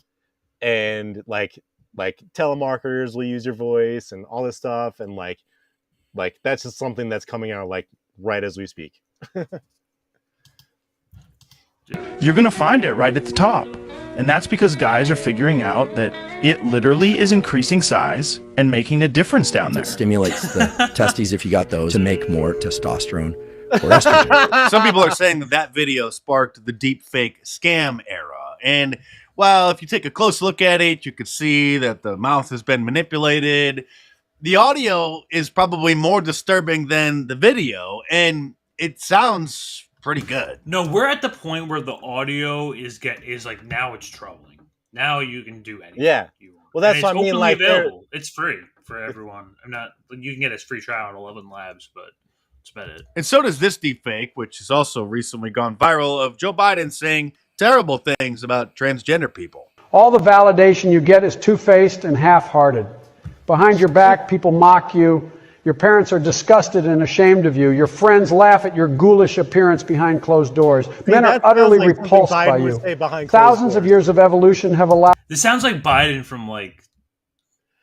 and like telemarketers will use your voice and all this stuff, and like that's just something that's coming out like right as we speak. you're going to find it right at the top. And that's because guys are figuring out that it literally is increasing size and making a difference down there. It stimulates the testes, if you got those, to make more testosterone or estrogen. Some people are saying that video sparked the deep fake scam era. And well, if you take a close look at it, you could see that the mouth has been manipulated. The audio is probably more disturbing than the video, and it sounds pretty good. No, we're at the point where the audio is like now it's troubling. Now you can do anything. Yeah. You want. Well, that's and what I mean. Like, available. It's free for everyone. I'm not. You can get a free trial at 11 Labs, but that's about it. And so does this deepfake, which has also recently gone viral, of Joe Biden saying terrible things about transgender people. All the validation you get is two-faced and half-hearted. Behind your back, people mock you. Your parents are disgusted and ashamed of you. Your friends laugh at your ghoulish appearance behind closed doors. Men are utterly repulsed by you. Thousands of years of evolution have allowed... This sounds like Biden from like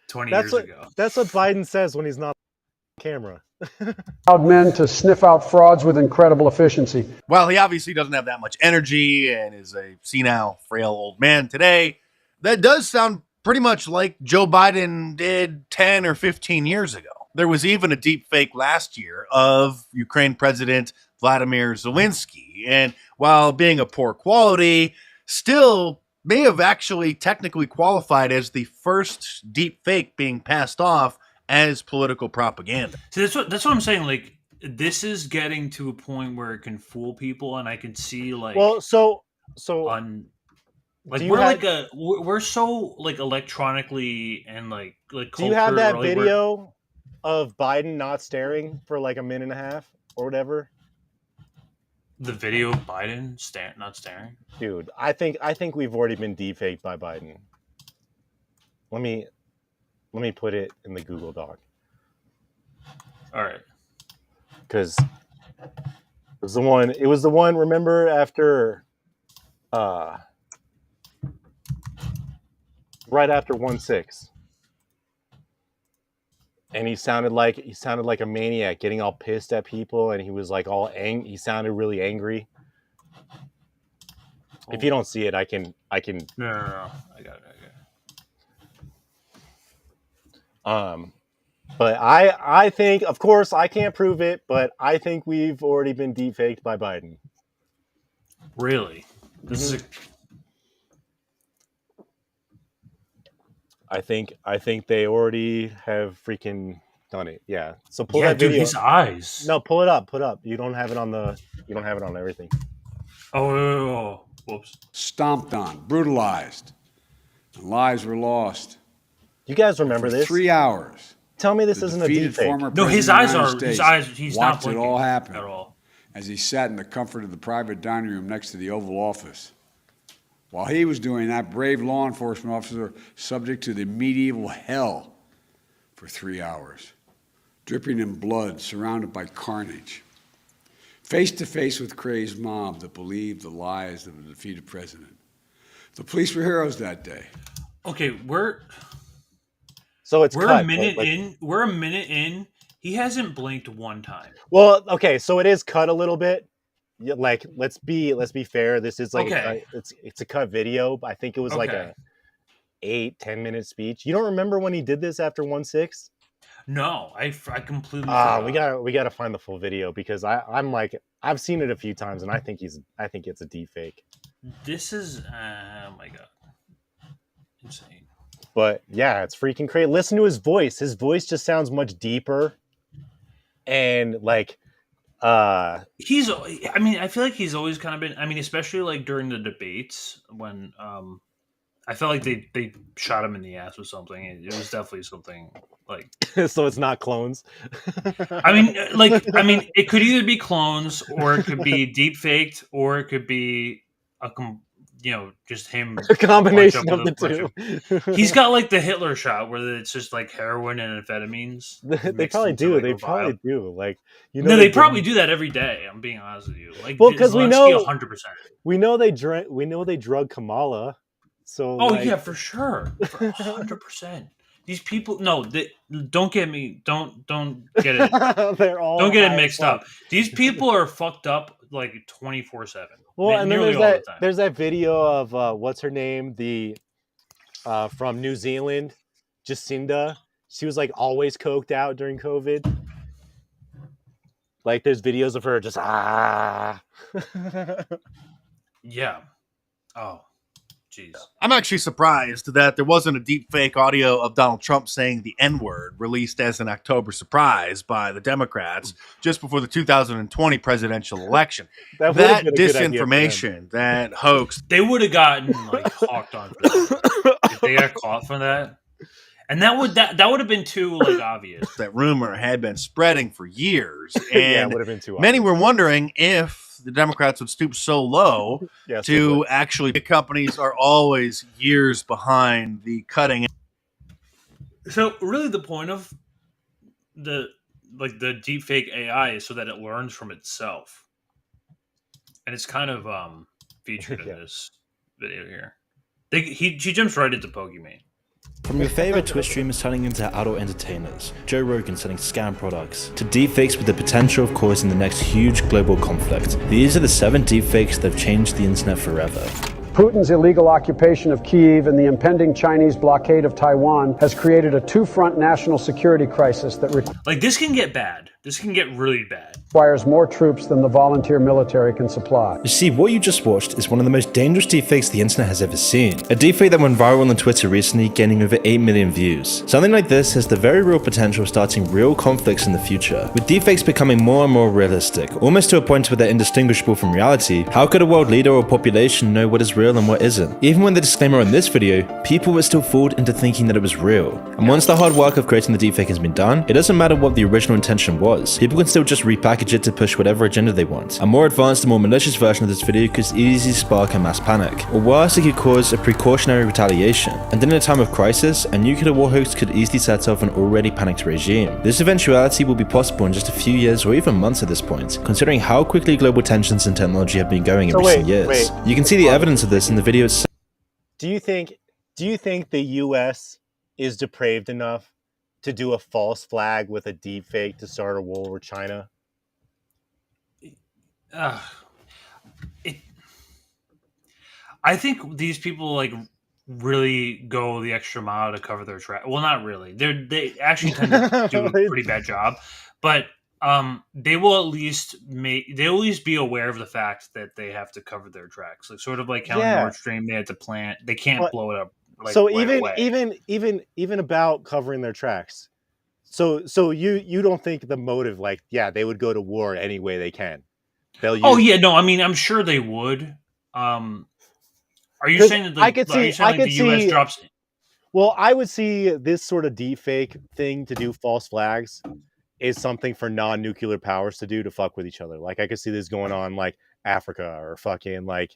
20 years ago. That's what Biden says when he's not on camera. allowed men to sniff out frauds with incredible efficiency. Well, he obviously doesn't have that much energy and is a senile, frail old man today. That does sound pretty much like Joe Biden did 10 or 15 years ago. There was even a deep fake last year of Ukraine President Vladimir Zelensky. And while being a poor quality, still may have actually technically qualified as the first deep fake being passed off as political propaganda. So that's what I'm saying. Like, this is getting to a point where it can fool people, and I can see like we're so like electronically and like do you have that video of Biden not staring for like a minute and a half or whatever? The video of Biden not staring? Dude, I think we've already been defaked by Biden. Let me put it in the Google Doc. All right. Because it was the one, remember, after right after 1/6. And he sounded like a maniac, getting all pissed at people, and he was like he sounded really angry. If you don't see it, I can No. I got it. But I think, of course, I can't prove it, but I think we've already been defaked by Biden. Really? This is I think they already have freaking done it. Yeah. So pull that video. Dude, his eyes. No, pull it up. You don't have it on everything. Oh, whoops. Stomped on, brutalized, and lives were lost. You guys remember this? 3 hours. Tell me this isn't a deepfake. No, his eyes are. His eyes. He's watched not it all happen at all. as he sat in the comfort of the private dining room next to the Oval Office. While he was doing that, brave law enforcement officer subject to the medieval hell for 3 hours, dripping in blood, surrounded by carnage, face to face with crazed mob that believed the lies of a defeated president. The police were heroes that day. Okay, we're cut, a minute in. We're a minute in. He hasn't blinked one time. Well, okay, so it is cut a little bit. Yeah, like let's be fair. This is like it's a cut video. I think it was like a 8-10 minute speech. You don't remember when he did this after 1/6? No, I completely. Forgot. We gotta find the full video because I'm like I've seen it a few times and I think it's a deepfake. This is oh my god, insane. But yeah, it's freaking crazy. Listen to his voice. His voice just sounds much deeper, and like. I feel like he's always kind of been. I mean, especially like during the debates when I felt like they shot him in the ass with something. It was definitely something like. So it's not clones. I mean, it could either be clones or it could be deep faked or it could be just him. A combination of the two. He's got like the Hitler shot where it's just like heroin and amphetamines. They probably do. They probably do. Like no, they probably do that every day. I'm being honest with you. Like, well, because we know 100%. We know they drug Kamala. So yeah, for sure, 100%. These people, don't get me. Don't get it. Don't get it mixed up. These people are fucked up like 24/7. Well, and then there's that video of what's her name, the from New Zealand, Jacinda. She was like always coked out during COVID. Like there's videos of her just Yeah. Oh. Jeez. I'm actually surprised that there wasn't a deep fake audio of Donald Trump saying the N-word released as an October surprise by the Democrats just before the 2020 presidential election. That disinformation, that hoax. They would have gotten like hawked on for that. if they got caught for that. And that would have been too like obvious. That rumor had been spreading for years, Yeah, it and would have been too many obvious. were wondering if the Democrats would stoop so low Yes, they to would. actually. Big companies are always years behind the cutting. So really, the point of the deepfake AI is so that it learns from itself, and it's kind of featured in this video here. She jumps right into Pokemon. From your favorite Twitch streamers turning into adult entertainers, Joe Rogan selling scam products, to deepfakes with the potential of causing the next huge global conflict. These are the 7 deepfakes that have changed the internet forever. Putin's illegal occupation of Kyiv and the impending Chinese blockade of Taiwan has created a two-front national security crisis that Like, this can get bad. This can get really bad. requires more troops than the volunteer military can supply. You see, what you just watched is one of the most dangerous deepfakes the internet has ever seen. A deepfake that went viral on Twitter recently, gaining over 8 million views. Something like this has the very real potential of starting real conflicts in the future. With deepfakes becoming more and more realistic, almost to a point where they're indistinguishable from reality, how could a world leader or population know what is real and what isn't? Even with the disclaimer on this video, people were still fooled into thinking that it was real. And once the hard work of creating the deepfake has been done, it doesn't matter what the original intention was. People can still just repackage it to push whatever agenda they want. A more advanced and more malicious version of this video could easily spark a mass panic. Or worse, it could cause a precautionary retaliation. And in a time of crisis, a nuclear war hoax could easily set off an already panicked regime. This eventuality will be possible in just a few years or even months at this point, considering how quickly global tensions and technology have been going in recent years. You can see the evidence of this in the video itself. Do you think the US is depraved enough to do a false flag with a deepfake to start a war with China? I think these people like really go the extra mile to cover their track. Well, not really. They actually tend to do a pretty bad job, but they will at least be aware of the fact that they have to cover their tracks. Like sort of like how Nord Stream they had to plant. They can't blow it up. Like, so right even about covering their tracks. So you don't think the motive, like, yeah, they would go to war any way they can. They'll use. Oh yeah, no, I mean I'm sure they would. Are you saying that the US drops? Well, I would see this sort of deepfake thing to do false flags is something for non-nuclear powers to do to fuck with each other. Like I could see this going on like Africa or fucking like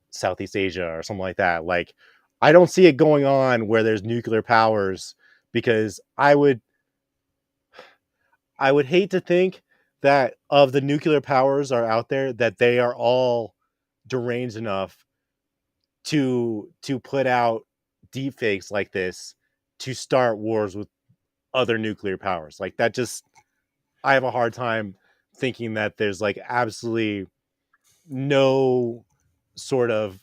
Southeast Asia or something like that. Like I don't see it going on where there's nuclear powers, because I would hate to think that of the nuclear powers are out there, that they are all deranged enough to put out deepfakes like this to start wars with other nuclear powers. Like that just, I have a hard time thinking that there's like absolutely no sort of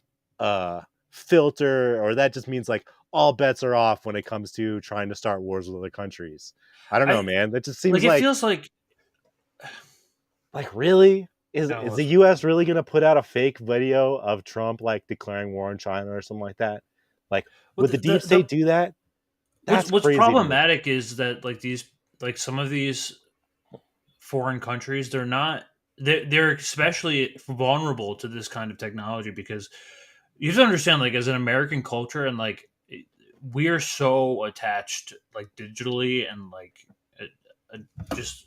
filter, or that just means like all bets are off when it comes to trying to start wars with other countries. I don't know, man. That just seems like it feels like really is the US really going to put out a fake video of Trump like declaring war on China or something like that? Like would the deep state do that? What's problematic is that like some of these foreign countries, they're especially vulnerable to this kind of technology, because you have to understand, like, as an American culture, and like we are so attached like digitally and like just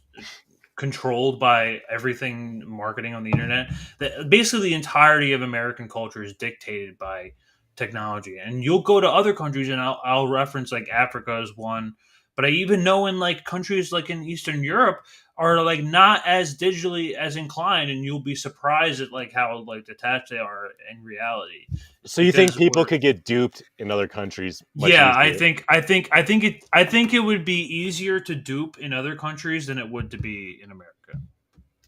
controlled by everything marketing on the internet, that basically the entirety of American culture is dictated by technology. And you'll go to other countries, and I'll reference like Africa as one, but I even know in like countries like in Eastern Europe are like not as digitally as inclined, and you'll be surprised at like how like detached they are in reality. So you think people could get duped in other countries? Yeah, I think it would be easier to dupe in other countries than it would to be in America,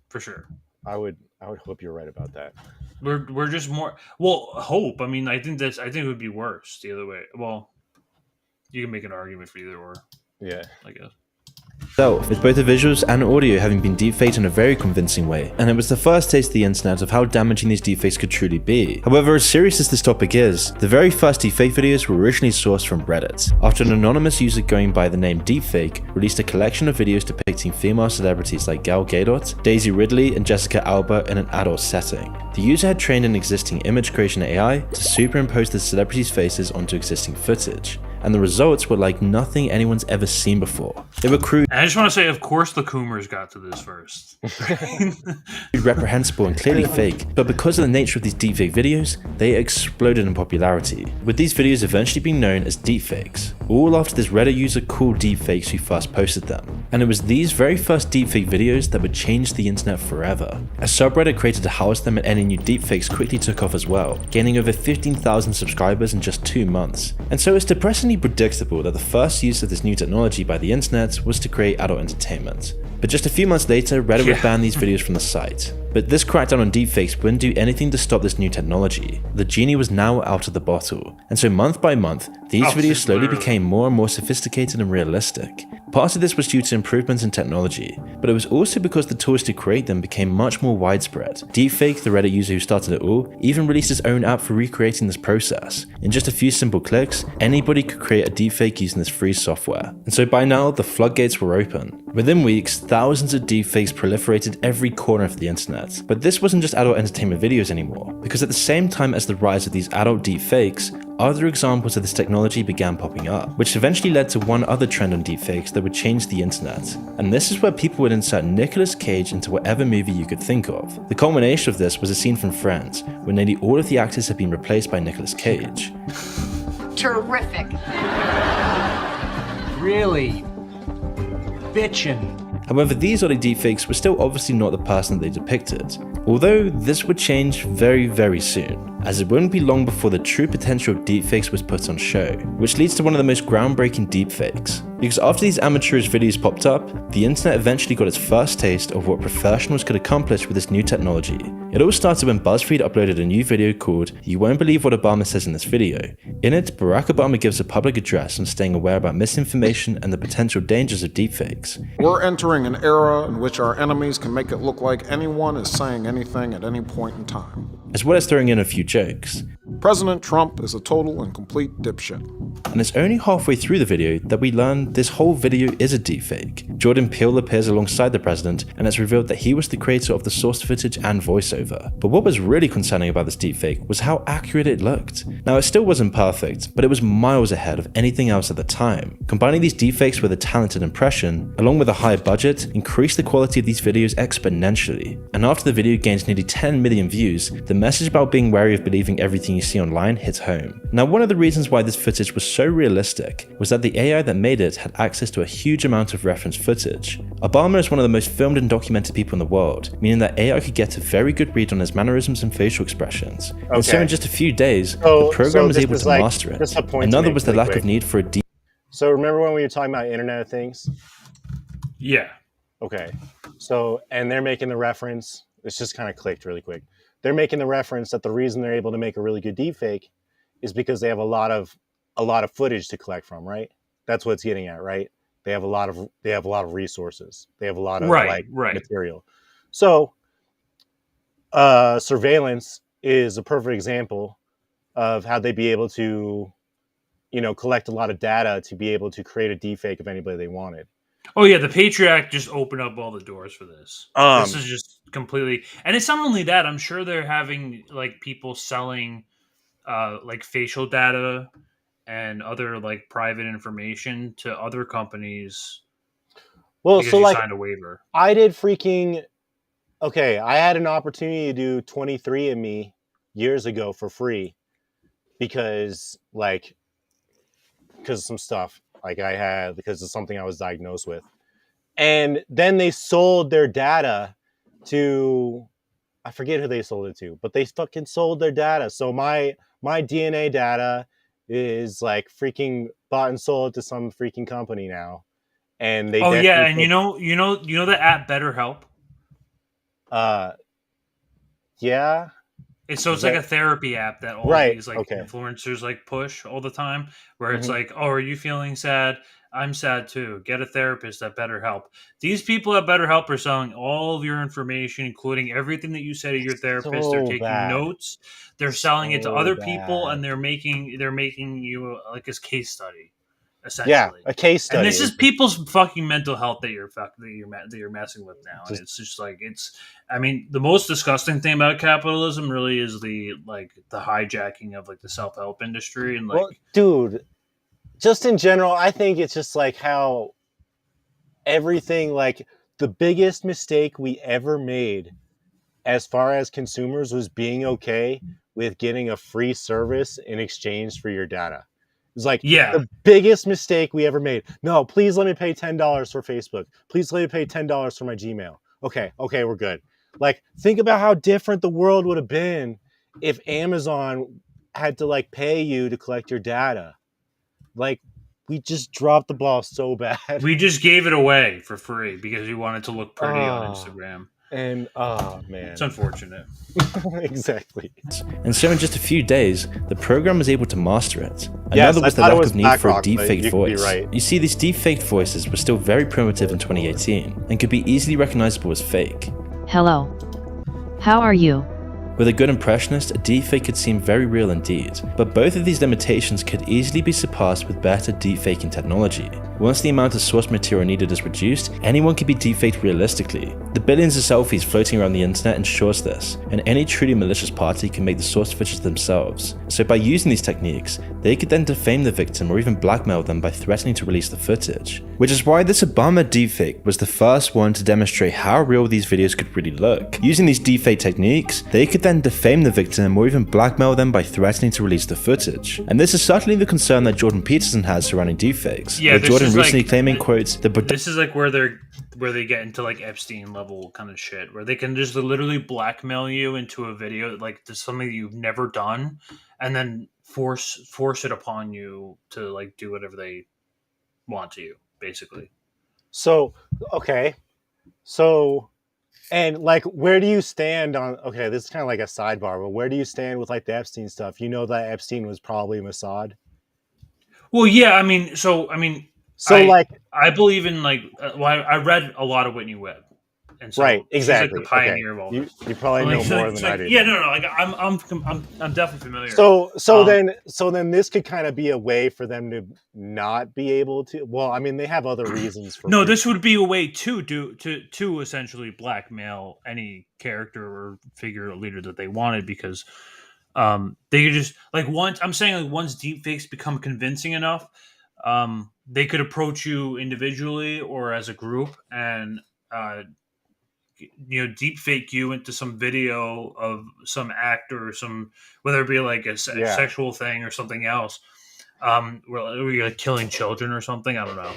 for sure. I would hope you're right about that. We're just more hope. I mean, I think it would be worse the other way. Well, you can make an argument for either or. Yeah, I guess. itself, with both the visuals and audio having been deepfaked in a very convincing way, and it was the first taste of the internet of how damaging these deepfakes could truly be. However, as serious as this topic is, the very first deepfake videos were originally sourced from Reddit, after an anonymous user going by the name Deepfake released a collection of videos depicting female celebrities like Gal Gadot, Daisy Ridley, and Jessica Alba in an adult setting. The user had trained an existing image creation AI to superimpose the celebrities' faces onto existing footage, and the results were like nothing anyone's ever seen before. They were crude. And I just want to say, of course, the Coomers got to this first. Reprehensible and clearly fake, but because of the nature of these deepfake videos, they exploded in popularity, with these videos eventually being known as deepfakes, all after this Reddit user called Deepfakes who first posted them. And it was these very first deepfake videos that would change the internet forever. A subreddit created to house them, and any new deepfakes quickly took off as well, gaining over 15,000 subscribers in just 2 months. And so it's depressingly predictable that the first use of this new technology by the internet was to create adult entertainment. But just a few months later, Reddit would ban these videos from the site. But this crackdown on deepfakes wouldn't do anything to stop this new technology. The genie was now out of the bottle, and so month by month, these videos slowly became more and more sophisticated and realistic. Part of this was due to improvements in technology, but it was also because the tools to create them became much more widespread. Deepfake, the Reddit user who started it all, even released his own app for recreating this process. In just a few simple clicks, anybody could create a deepfake using this free software. And so by now, the floodgates were open. Within weeks, thousands of deepfakes proliferated every corner of the internet. But this wasn't just adult entertainment videos anymore, because at the same time as the rise of these adult deepfakes, other examples of this technology began popping up, which eventually led to one other trend on deepfakes that would change the internet. And this is where people would insert Nicolas Cage into whatever movie you could think of. The culmination of this was a scene from Friends, where nearly all of the actors had been replaced by Nicolas Cage. Terrific. Really bitchin'. However, these early deepfakes were still obviously not the person that they depicted, although this would change very, very soon, as it wouldn't be long before the true potential of deepfakes was put on show, which leads to one of the most groundbreaking deepfakes. Because after these amateurish videos popped up, the internet eventually got its first taste of what professionals could accomplish with this new technology. It all started when BuzzFeed uploaded a new video called "You Won't Believe What Obama Says in This Video." In it, Barack Obama gives a public address on staying aware about misinformation and the potential dangers of deepfakes. We're entering an era in which our enemies can make it look like anyone is saying anything at any point in time, as well as throwing in a few jokes. President Trump is a total and complete dipshit. And it's only halfway through the video that we learn this whole video is a deepfake. Jordan Peele appears alongside the president, and it's revealed that he was the creator of the source footage and voiceover. But what was really concerning about this deepfake was how accurate it looked. Now, it still wasn't perfect, but it was miles ahead of anything else at the time. Combining these deepfakes with a talented impression, along with a high budget, increased the quality of these videos exponentially. And after the video gains nearly 10 million views, the message about being wary of believing everything you see online hits home. Now, one of the reasons why this footage was so realistic was that the AI that made it had access to a huge amount of reference footage. Obama is one of the most filmed and documented people in the world, meaning that AI could get a very good read on his mannerisms and facial expressions. And so in just a few days, the program was able to master it. Another was the lack of need for a deep. So remember when we were talking about Internet of Things? Yeah. Okay. So, and they're making the reference, it's just kind of clicked really quick. They're making the reference that the reason they're able to make a really good deepfake is because they have a lot of footage to collect from, right? That's what it's getting at, right? They have a lot of resources. They have a lot of material. So surveillance is a perfect example of how they'd be able to, collect a lot of data to be able to create a deepfake of anybody they wanted. Oh yeah, the Patriot Act just opened up all the doors for this. This is just completely, and it's not only that. I'm sure they're having like people selling, like facial data and other like private information to other companies. Well, so like signed a waiver. I did I had an opportunity to do 23andMe years ago for free because of some stuff. Because of something I was diagnosed with. And then they sold their data to, I forget who they sold it to, but they fucking sold their data. So my DNA data is like freaking bought and sold to some freaking company now. And they and you know the app BetterHelp? Yeah. It's like a therapy app that all these like influencers like push all the time, where it's like, oh, are you feeling sad? I'm sad too. Get a therapist at BetterHelp. These people at BetterHelp are selling all of your information, including everything that you say to your therapist. They're taking notes. They're selling it to other people, and they're making you like a case study, essentially. Yeah, a case study. And this is people's fucking mental health that you're messing with now. And it's just like I mean, the most disgusting thing about capitalism really is the hijacking of like the self-help industry and like, well, dude. Just in general, I think it's just like how everything, like the biggest mistake we ever made as far as consumers was being okay with getting a free service in exchange for your data. It was like the biggest mistake we ever made. No, please let me pay $10 for Facebook. Please let me pay $10 for my Gmail. Okay, we're good. Like, think about how different the world would have been if Amazon had to like pay you to collect your data. Like, we just dropped the ball so bad. We just gave it away for free because we wanted to look pretty on Instagram. And, man. It's unfortunate. Exactly. And so in just a few days, the program was able to master it. Yes, Another was the lack of need for a BlackRock, deepfake voice. Right. You see, these deepfake voices were still very primitive in 2018 and could be easily recognizable as fake. Hello. How are you? With a good impressionist, a deepfake could seem very real indeed, but both of these limitations could easily be surpassed with better deepfaking technology. Once the amount of source material needed is reduced, anyone can be deepfaked realistically. The billions of selfies floating around the internet ensures this, and any truly malicious party can make the source footage themselves. So by using these techniques, they could then defame the victim or even blackmail them by threatening to release the footage. Which is why this Obama deepfake was the first one to demonstrate how real these videos could really look. Using these deepfake techniques, they could then defame the victim or even blackmail them by threatening to release the footage. And this is certainly the concern that Jordan Peterson has surrounding deepfakes. Yeah, with Jordan recently like, claiming, quotes, this is like where they get into like Epstein level kind of shit, where they can just literally blackmail you into a video like to something that you've never done, and then force it upon you to like do whatever they want to you, basically. So, okay. So, and like, where do you stand on, okay, this is kind of like a sidebar, but where do you stand with like the Epstein stuff? You know that Epstein was probably Mossad? Well, yeah, I mean, I believe in like, I read a lot of Whitney Webb. And so right, exactly. She's like the pioneer of all this. You probably know more than I do. Yeah, no, like I'm definitely familiar. So then this could kind of be a way for them to not be able to. Well, I mean, they have other reasons for. No, this would be a way to essentially blackmail any character or figure or leader that they wanted, because they could just like once deepfakes become convincing enough, they could approach you individually or as a group and deepfake you into some video of some act or some, whether it be like a sexual thing or something else, where you're like killing children or something. I don't know.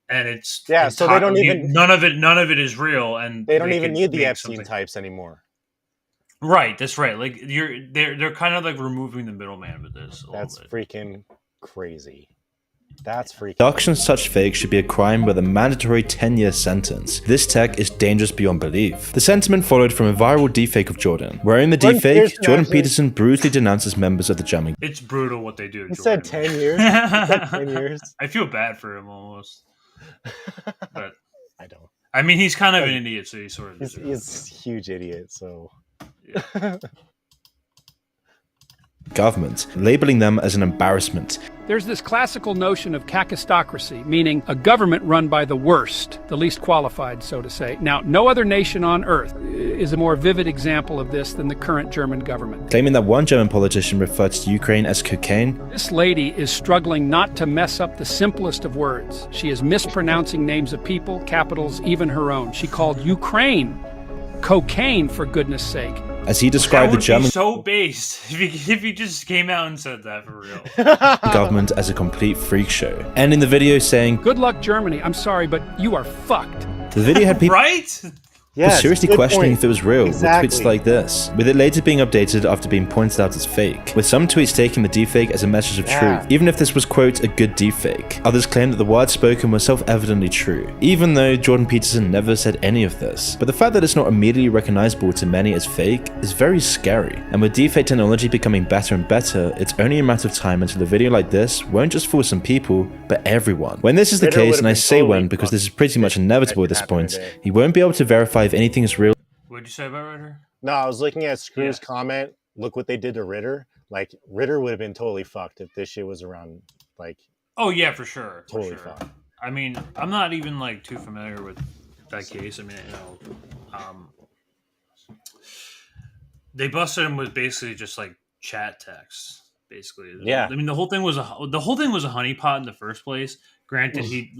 And it's so they don't even none of it is real, and they don't even need the Epstein types anymore. Right, that's right. Like they're kind of like removing the middleman with this. That's freaking crazy. That's freaking. Production of such fakes should be a crime with a mandatory 10-year sentence. This tech is dangerous beyond belief. The sentiment followed from a viral deepfake of Jordan. Wearing the deepfake, Jordan Peterson brutally denounces members of the German. It's brutal what they do. He said 10 years. He said 10 years. I feel bad for him almost, but I don't. I mean, he's kind of an idiot, so he sort of. He's a huge idiot, so. Yeah. Government, labeling them as an embarrassment. There's this classical notion of kakistocracy, meaning a government run by the worst, the least qualified, so to say. Now, no other nation on earth is a more vivid example of this than the current German government. Claiming that one German politician referred to Ukraine as cocaine. This lady is struggling not to mess up the simplest of words. She is mispronouncing names of people, capitals, even her own. She called Ukraine cocaine, for goodness sake. As he described the German so based if he just came out and said that for real. Government as a complete freak show. And in the video saying, "Good luck, Germany. I'm sorry, but you are fucked." The video had people right? People Yes, seriously good questioning point. if it was real, Exactly. with tweets like this, with it later being updated after being pointed out as fake, with some tweets taking the deepfake as a message of truth, even if this was, quote, a good deepfake. Others claim that the words spoken were self-evidently true, even though Jordan Peterson never said any of this. But the fact that it's not immediately recognizable to many as fake is very scary, and with deepfake technology becoming better and better, it's only a matter of time until a video like this won't just fool some people, but everyone. When this is the Ritter case, would've and I been say totally when because this is pretty much inevitable at this point, today. he won't be able to verify if anything is real. What'd you say about Ritter? No, I was looking at Screw's comment. Look what they did to Ritter. Like, Ritter would have been totally fucked if this shit was around. Like, Oh yeah, for sure. Totally for sure. fucked. I mean, I'm not even like too familiar with that case. I mean, they busted him with basically just like chat text. Basically, Yeah. I mean, the whole thing was a honeypot in the first place. Granted, he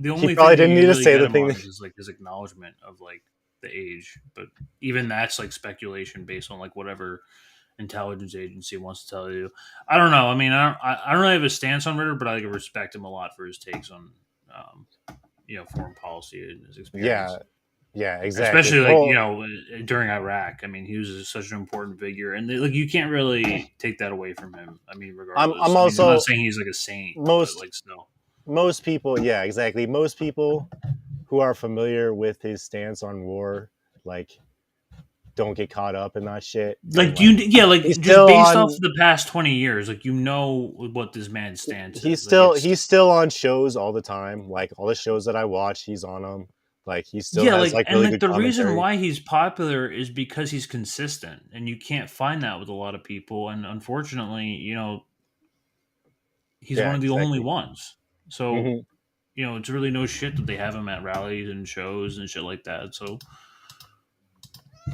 the only probably thing didn't you need to really say get the him thing on that- is like his acknowledgement of like the age, but even that's like speculation based on like whatever intelligence agency wants to tell you. I don't know. I mean, I don't really have a stance on Ritter, but I respect him a lot for his takes on foreign policy and his experience. Yeah, exactly. Especially like during Iraq. I mean, he was such an important figure, and you can't really take that away from him. I mean, regardless. I'm also I'm not saying he's like a saint. But like still. Most people, yeah, exactly. Most people who are familiar with his stance on war, like, don't get caught up in that shit. Like he's just still based on- off the past 20 years, like what this man's stance He's is. he's still on shows all the time. Like, all the shows that I watch, he's on them. Like, he still has like really good the reason commentary. why he's popular is because he's consistent, and you can't find that with a lot of people. And unfortunately, he's one of the only ones. So, Mhm. It's really no shit that they have him at rallies and shows and shit like that. So,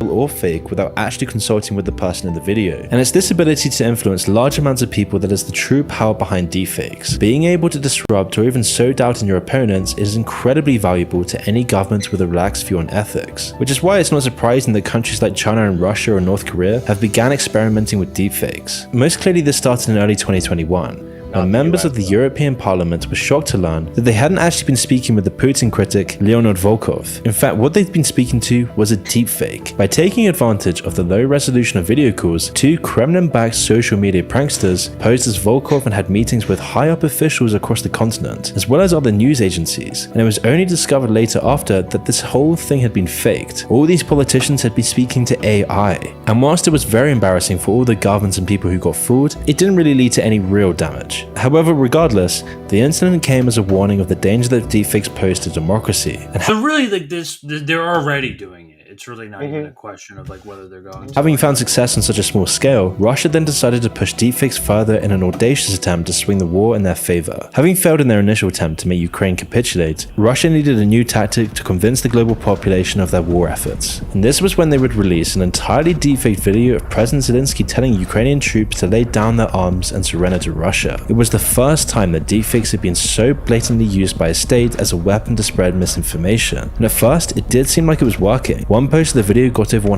Or fake without actually consulting with the person in the video. And it's this ability to influence large amounts of people that is the true power behind deepfakes. Being able to disrupt or even sow doubt in your opponents is incredibly valuable to any government with a relaxed view on ethics, which is why it's not surprising that countries like China and Russia or North Korea have begun experimenting with deepfakes. Most clearly this started in early 2021. When members of the European Parliament were shocked to learn that they hadn't actually been speaking with the Putin critic Leonid Volkov. In fact, what they'd been speaking to was a deepfake. By taking advantage of the low resolution of video calls, two Kremlin-backed social media pranksters posed as Volkov and had meetings with high-up officials across the continent, as well as other news agencies. And it was only discovered later after that this whole thing had been faked. All these politicians had been speaking to AI. And whilst it was very embarrassing for all the governments and people who got fooled, it didn't really lead to any real damage. However, regardless, the incident came as a warning of the danger that deepfakes pose to democracy. And so really, like they're already doing it. It's really not even a question of like whether they're going to. having found success on such a small scale, Russia then decided to push deepfakes further in an audacious attempt to swing the war in their favor. Having failed in their initial attempt to make Ukraine capitulate, Russia needed a new tactic to convince the global population of their war efforts. And this was when they would release an entirely deepfaked video of President Zelensky telling Ukrainian troops to lay down their arms and surrender to Russia. It was the first time that deepfakes had been so blatantly used by a state as a weapon to spread misinformation. And at first, it did seem like it was working. One post of the video got over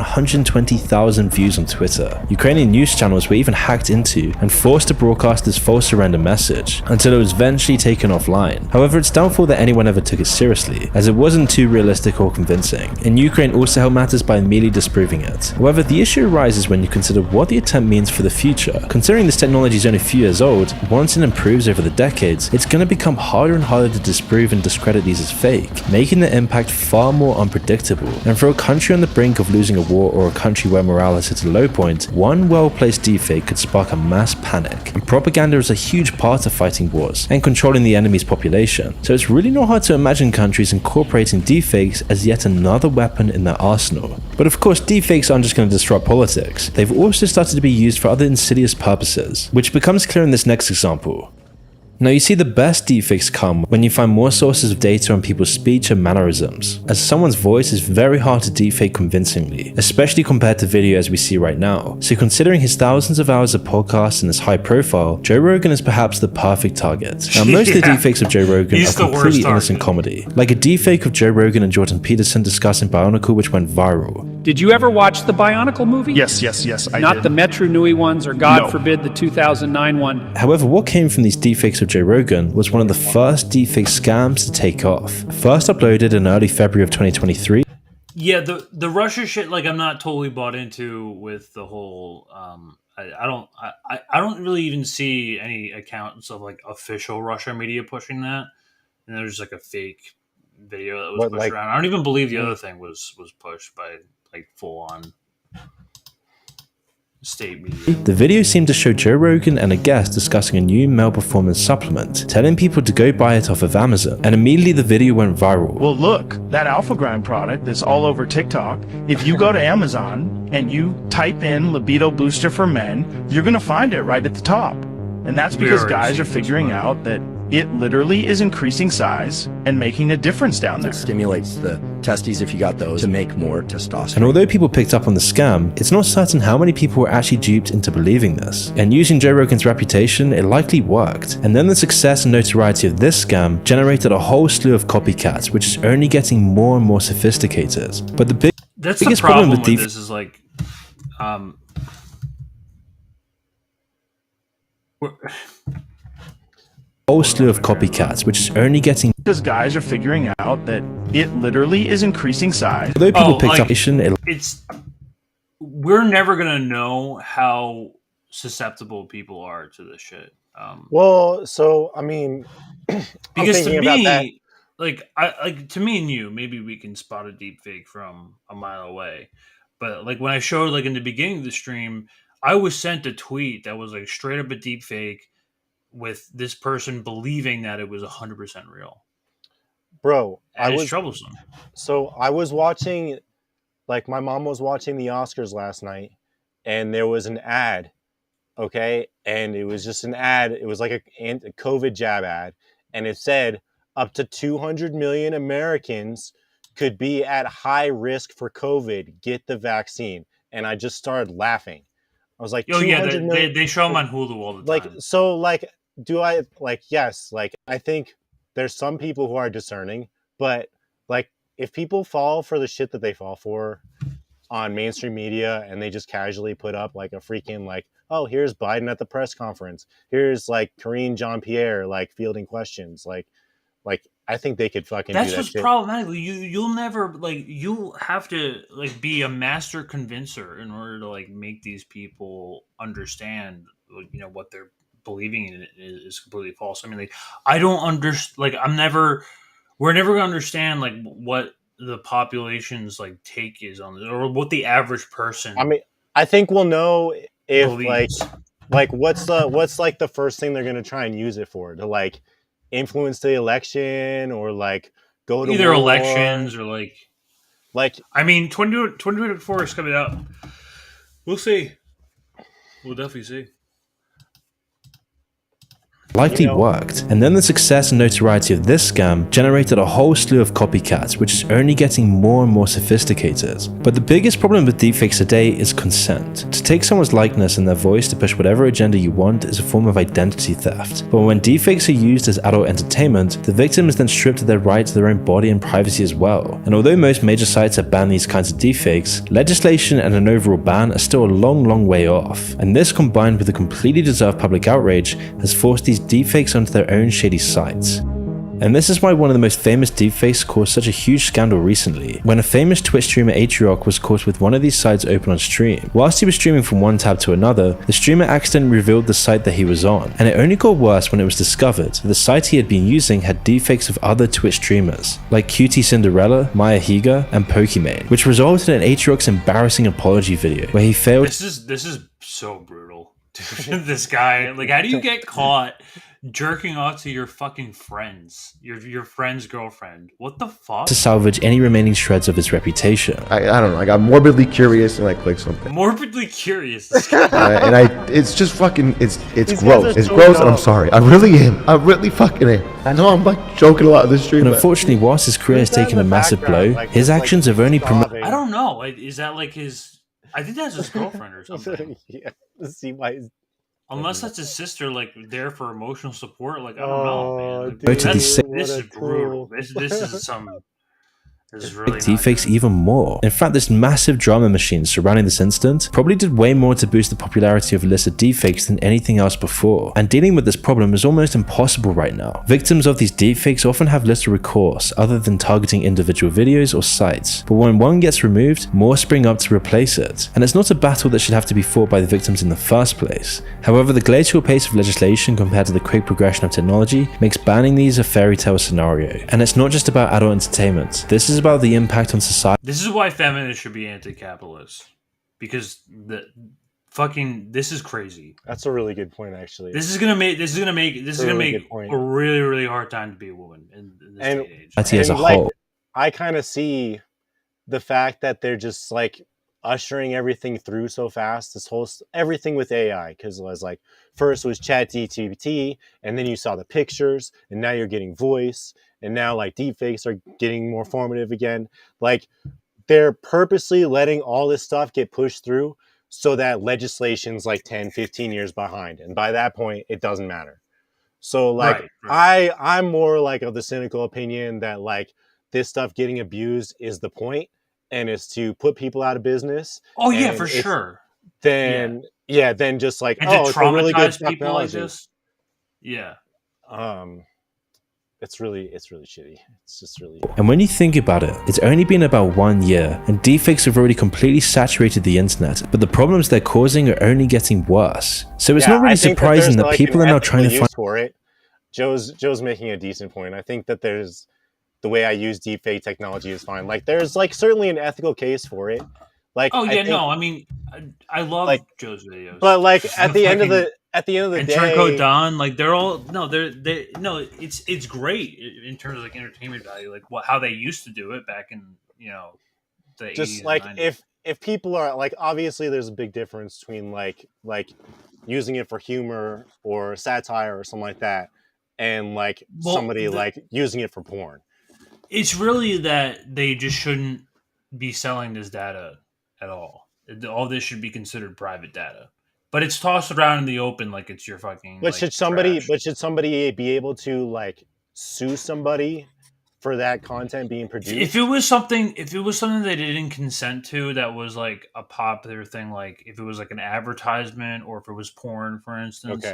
120,000 views on Twitter. Ukrainian news channels were even hacked into and forced to broadcast this false surrender message, until it was eventually taken offline. However, it's doubtful that anyone ever took it seriously, as it wasn't too realistic or convincing. And Ukraine also held matters by immediately disproving it. However, the issue arises when you consider what the attempt means for the future. Considering this technology is only a few years old, once it improves over the decades, it's going to become harder and harder to disprove and discredit these as fake, making the impact far more unpredictable. And for a country on the brink of losing a war or a country where morale has hit a low point, one well-placed deepfake could spark a mass panic. And propaganda is a huge part of fighting wars and controlling the enemy's population. So it's really not hard to imagine countries incorporating deepfakes as yet another weapon in their arsenal. But of course, deepfakes aren't just going to disrupt politics. They've also started to be used for other insidious purposes, which becomes clear in this next example. Now you see, the best deepfakes come when you find more sources of data on people's speech and mannerisms, as someone's voice is very hard to deepfake convincingly, especially compared to video as we see right now. So considering his thousands of hours of podcasts and his high profile, Joe Rogan is perhaps the perfect target. Now most of the deepfakes of Joe Rogan are completely innocent comedy, like a deepfake of Joe Rogan and Jordan Peterson discussing Bionicle, which went viral. Did you ever watch the Bionicle movie? Yes, I Not did. the Metro Nui ones, or God No. forbid the 2009 one. However, what came from these deepfakes of Joe Rogan was one of the first deepfake scams to take off. First uploaded in early February of 2023, Yeah, the Russia shit, like I'm not totally bought into with the whole. I don't really even see any accounts of like official Russia media pushing that, and there's like a fake video that was What, pushed like, around. I don't even believe the other thing was pushed by like full on state media. The video seemed to show Joe Rogan and a guest discussing a new male performance supplement, telling people to go buy it off of Amazon, and immediately the video went viral. Well, look, that Alpha Grind product that's all over TikTok, if you go to Amazon and you type in libido booster for men, you're going to find it right at the top. And that's because guys are figuring out that it literally is increasing size and making a difference down there. It stimulates the testes, if you got those, to make more testosterone. And although people picked up on the scam, it's not certain how many people were actually duped into believing this. And using Joe Rogan's reputation, it likely worked. And then the success and notoriety of this scam generated a whole slew of copycats, which is only getting more and more sophisticated. But the That's biggest the problem with deep this is like, whole slew of copycats, which is only getting because guys are figuring out that it literally is increasing size. Although people picked up we're never gonna know how susceptible people are to this shit. Well, so I mean, because to me, to me and you, maybe we can spot a deep fake from a mile away. But like when I showed like in the beginning of the stream, I was sent a tweet that was like straight up a deep fake with this person believing that it was 100% real. Bro, and it's troublesome. So I was watching, like my mom was watching the Oscars last night, and there was an ad, okay? And it was just an ad. It was like a COVID jab ad. And it said up to 200 million Americans could be at high risk for COVID. Get the vaccine. And I just started laughing. I was like, oh yeah, they show them on Hulu all the time. Like, so like, do I like, yes, like I think there's some people who are discerning, but like if people fall for the shit that they fall for on mainstream media and they just casually put up like a freaking like, oh, here's Biden at the press conference, here's like Karine Jean-Pierre like fielding questions, like I think they could fucking that's do that what's shit. problematic. You'll never like, you'll have to like be a master convincer in order to like make these people understand, you know, what they're believing in is completely false. I mean, like, I don't understand. Like, we're never gonna understand like what the population's like take is on this, or what the average person. I mean, I think we'll know if believes. like what's like the first thing they're gonna try and use it for, to like influence the election, or like go to either war. Elections or like I mean 2024 is coming up. We'll see. We'll definitely see. Likely worked. And then the success and notoriety of this scam generated a whole slew of copycats, which is only getting more and more sophisticated. But the biggest problem with deepfakes today is consent. To take someone's likeness and their voice to push whatever agenda you want is a form of identity theft. But when deepfakes are used as adult entertainment, the victim is then stripped of their right to their own body and privacy as well. And although most major sites have banned these kinds of deepfakes, legislation and an overall ban are still a long way off. And this, combined with the completely deserved public outrage, has forced these deepfakes onto their own shady sites. And this is why one of the most famous deepfakes caused such a huge scandal recently, when a famous Twitch streamer Atriarch was caught with one of these sites open on stream. Whilst he was streaming from one tab to another, the streamer accidentally revealed the site that he was on, and it only got worse when it was discovered that the site he had been using had deepfakes of other Twitch streamers, like Cutie Cinderella, Maya Higa, and Pokimane, which resulted in Atriarch's embarrassing apology video, where he failed. This is so brutal. This guy, like, how do you get caught jerking off to your fucking friends, your friend's girlfriend? What the fuck? To salvage any remaining shreds of his reputation. I don't know. I got morbidly curious and I clicked something. Morbidly curious. It's just fucking. It's gross. It's gross, and I'm sorry. I really am. I really fucking am. I know I'm like joking a lot of this stream. And unfortunately, whilst his career has taken a massive blow, his actions have only promoted. I don't know. Is that like his? I think that's his girlfriend or something. Yeah. See why. Unless that's his sister, like there for emotional support. Like I don't know, man. Dude, This is brutal. This is some. deepfakes even more. In fact, this massive drama machine surrounding this incident probably did way more to boost the popularity of illicit deepfakes than anything else before, and dealing with this problem is almost impossible right now. Victims of these deepfakes often have little recourse other than targeting individual videos or sites, but when one gets removed, more spring up to replace it, and it's not a battle that should have to be fought by the victims in the first place. However, the glacial pace of legislation compared to the quick progression of technology makes banning these a fairy tale scenario, and it's not just about adult entertainment. This is about the impact on society. This is why feminists should be anti-capitalist, because this is crazy. That's a really good point, actually. This is gonna make a really, really hard time to be a woman in this day and age. As a whole, I kind of see the fact that they're just like ushering everything through so fast. This whole everything with AI, because it was like first was ChatGPT, and then you saw the pictures, and now you're getting voice. And now like deepfakes are getting more formative again. Like they're purposely letting all this stuff get pushed through so that legislation's like 10, 15 years behind. And by that point, it doesn't matter. So like I'm more like of the cynical opinion that like this stuff getting abused is the point, and is to put people out of business. Oh yeah, for sure. Then then just like, and oh, to it's a really good traumatize people like technology. this. Yeah. It's really shitty. It's just really. And when you think about it, it's only been about 1 year, and deepfakes have already completely saturated the internet, but the problems they're causing are only getting worse. So it's not really surprising that people are now trying to find for it. Joe's making a decent point. I think that there's the way I use deepfake technology is fine. Like there's like certainly an ethical case for it. Like I mean, I love Joe's videos, but like at the end of the day, Turncoat Don, like they're all it's great in terms of like entertainment value, like how they used to do it back in the just 80s like and 90s. if people are like, obviously there's a big difference between like using it for humor or satire or something like that, and like somebody like using it for porn. It's really that they just shouldn't be selling this data at all. All this should be considered private data, but it's tossed around in the open like it's your fucking. But should somebody be able to like sue somebody for that content being produced? If it was something they didn't consent to, that was like a popular thing, like if it was like an advertisement or if it was porn, for instance,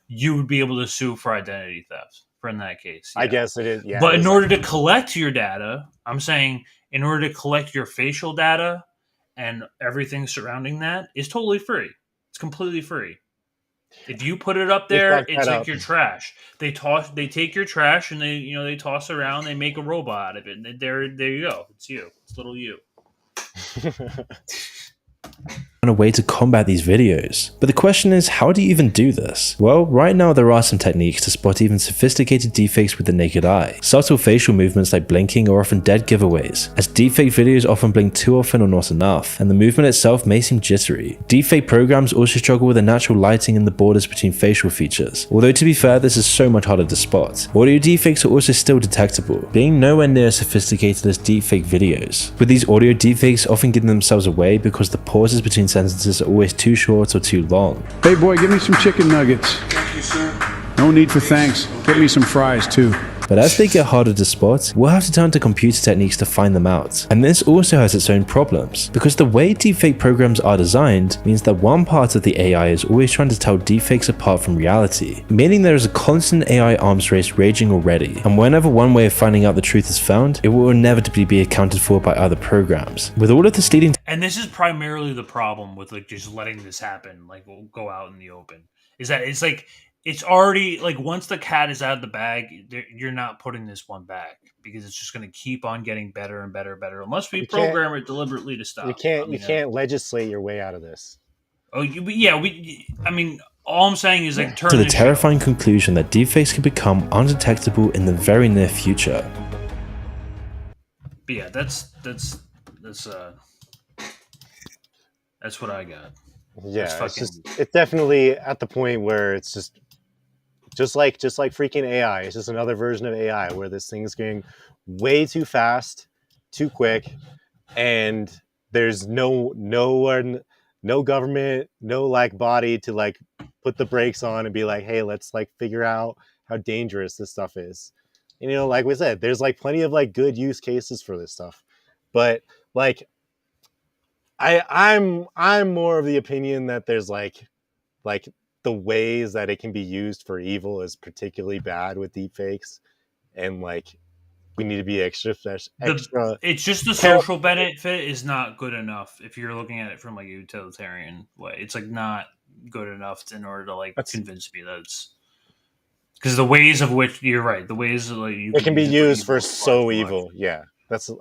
you would be able to sue for identity theft. In that case, I guess it is. Yeah, but in order to collect your data, I'm saying in order to collect your facial data and everything surrounding that is totally free. It's completely free. If you put it up there, it's like your trash. They take your trash and they toss around. They make a robot out of it. And there you go. It's you. It's little you. a way to combat these videos. But the question is, how do you even do this? Well, right now there are some techniques to spot even sophisticated deepfakes with the naked eye. Subtle facial movements like blinking are often dead giveaways, as deepfake videos often blink too often or not enough, and the movement itself may seem jittery. Deepfake programs also struggle with the natural lighting and the borders between facial features, although to be fair, this is so much harder to spot. Audio deepfakes are also still detectable, being nowhere near as sophisticated as deepfake videos, with these audio deepfakes often giving themselves away because the pauses between sentences are always too short or too long. Hey boy, give me some chicken nuggets. Thank you, sir. No need for thanks. Get me some fries too. But as they get harder to spot, we'll have to turn to computer techniques to find them out. And this also has its own problems, because the way deepfake programs are designed means that one part of the AI is always trying to tell deepfakes apart from reality, meaning there is a constant AI arms race raging already, and whenever one way of finding out the truth is found, it will inevitably be accounted for by other programs. With all of this leading and this is primarily the problem with like just letting this happen, like we'll go out in the open, is that it's like it's already like once the cat is out of the bag, you're not putting this one back because it's just going to keep on getting better and better and better unless we program it deliberately to stop. You can't legislate your way out of this. Oh, I mean, all I'm saying is like turn to the terrifying conclusion that deepfakes can become undetectable in the very near future. But yeah, that's what I got. Yeah, it's definitely at the point where it's just like freaking AI. It's just another version of AI where this thing's going way too fast, too quick, and there's no government, no like body to like put the brakes on and be like, hey, let's like figure out how dangerous this stuff is. And, like we said, there's like plenty of like good use cases for this stuff. But like, I'm more of the opinion that there's like the ways that it can be used for evil is particularly bad with deepfakes, and like we need to be extra. It's just the social benefit is not good enough if you're looking at it from like a utilitarian way. It's like not good enough in order to like convince me that it's because the ways of which you're right, the ways of like it can be used for so evil. Yeah,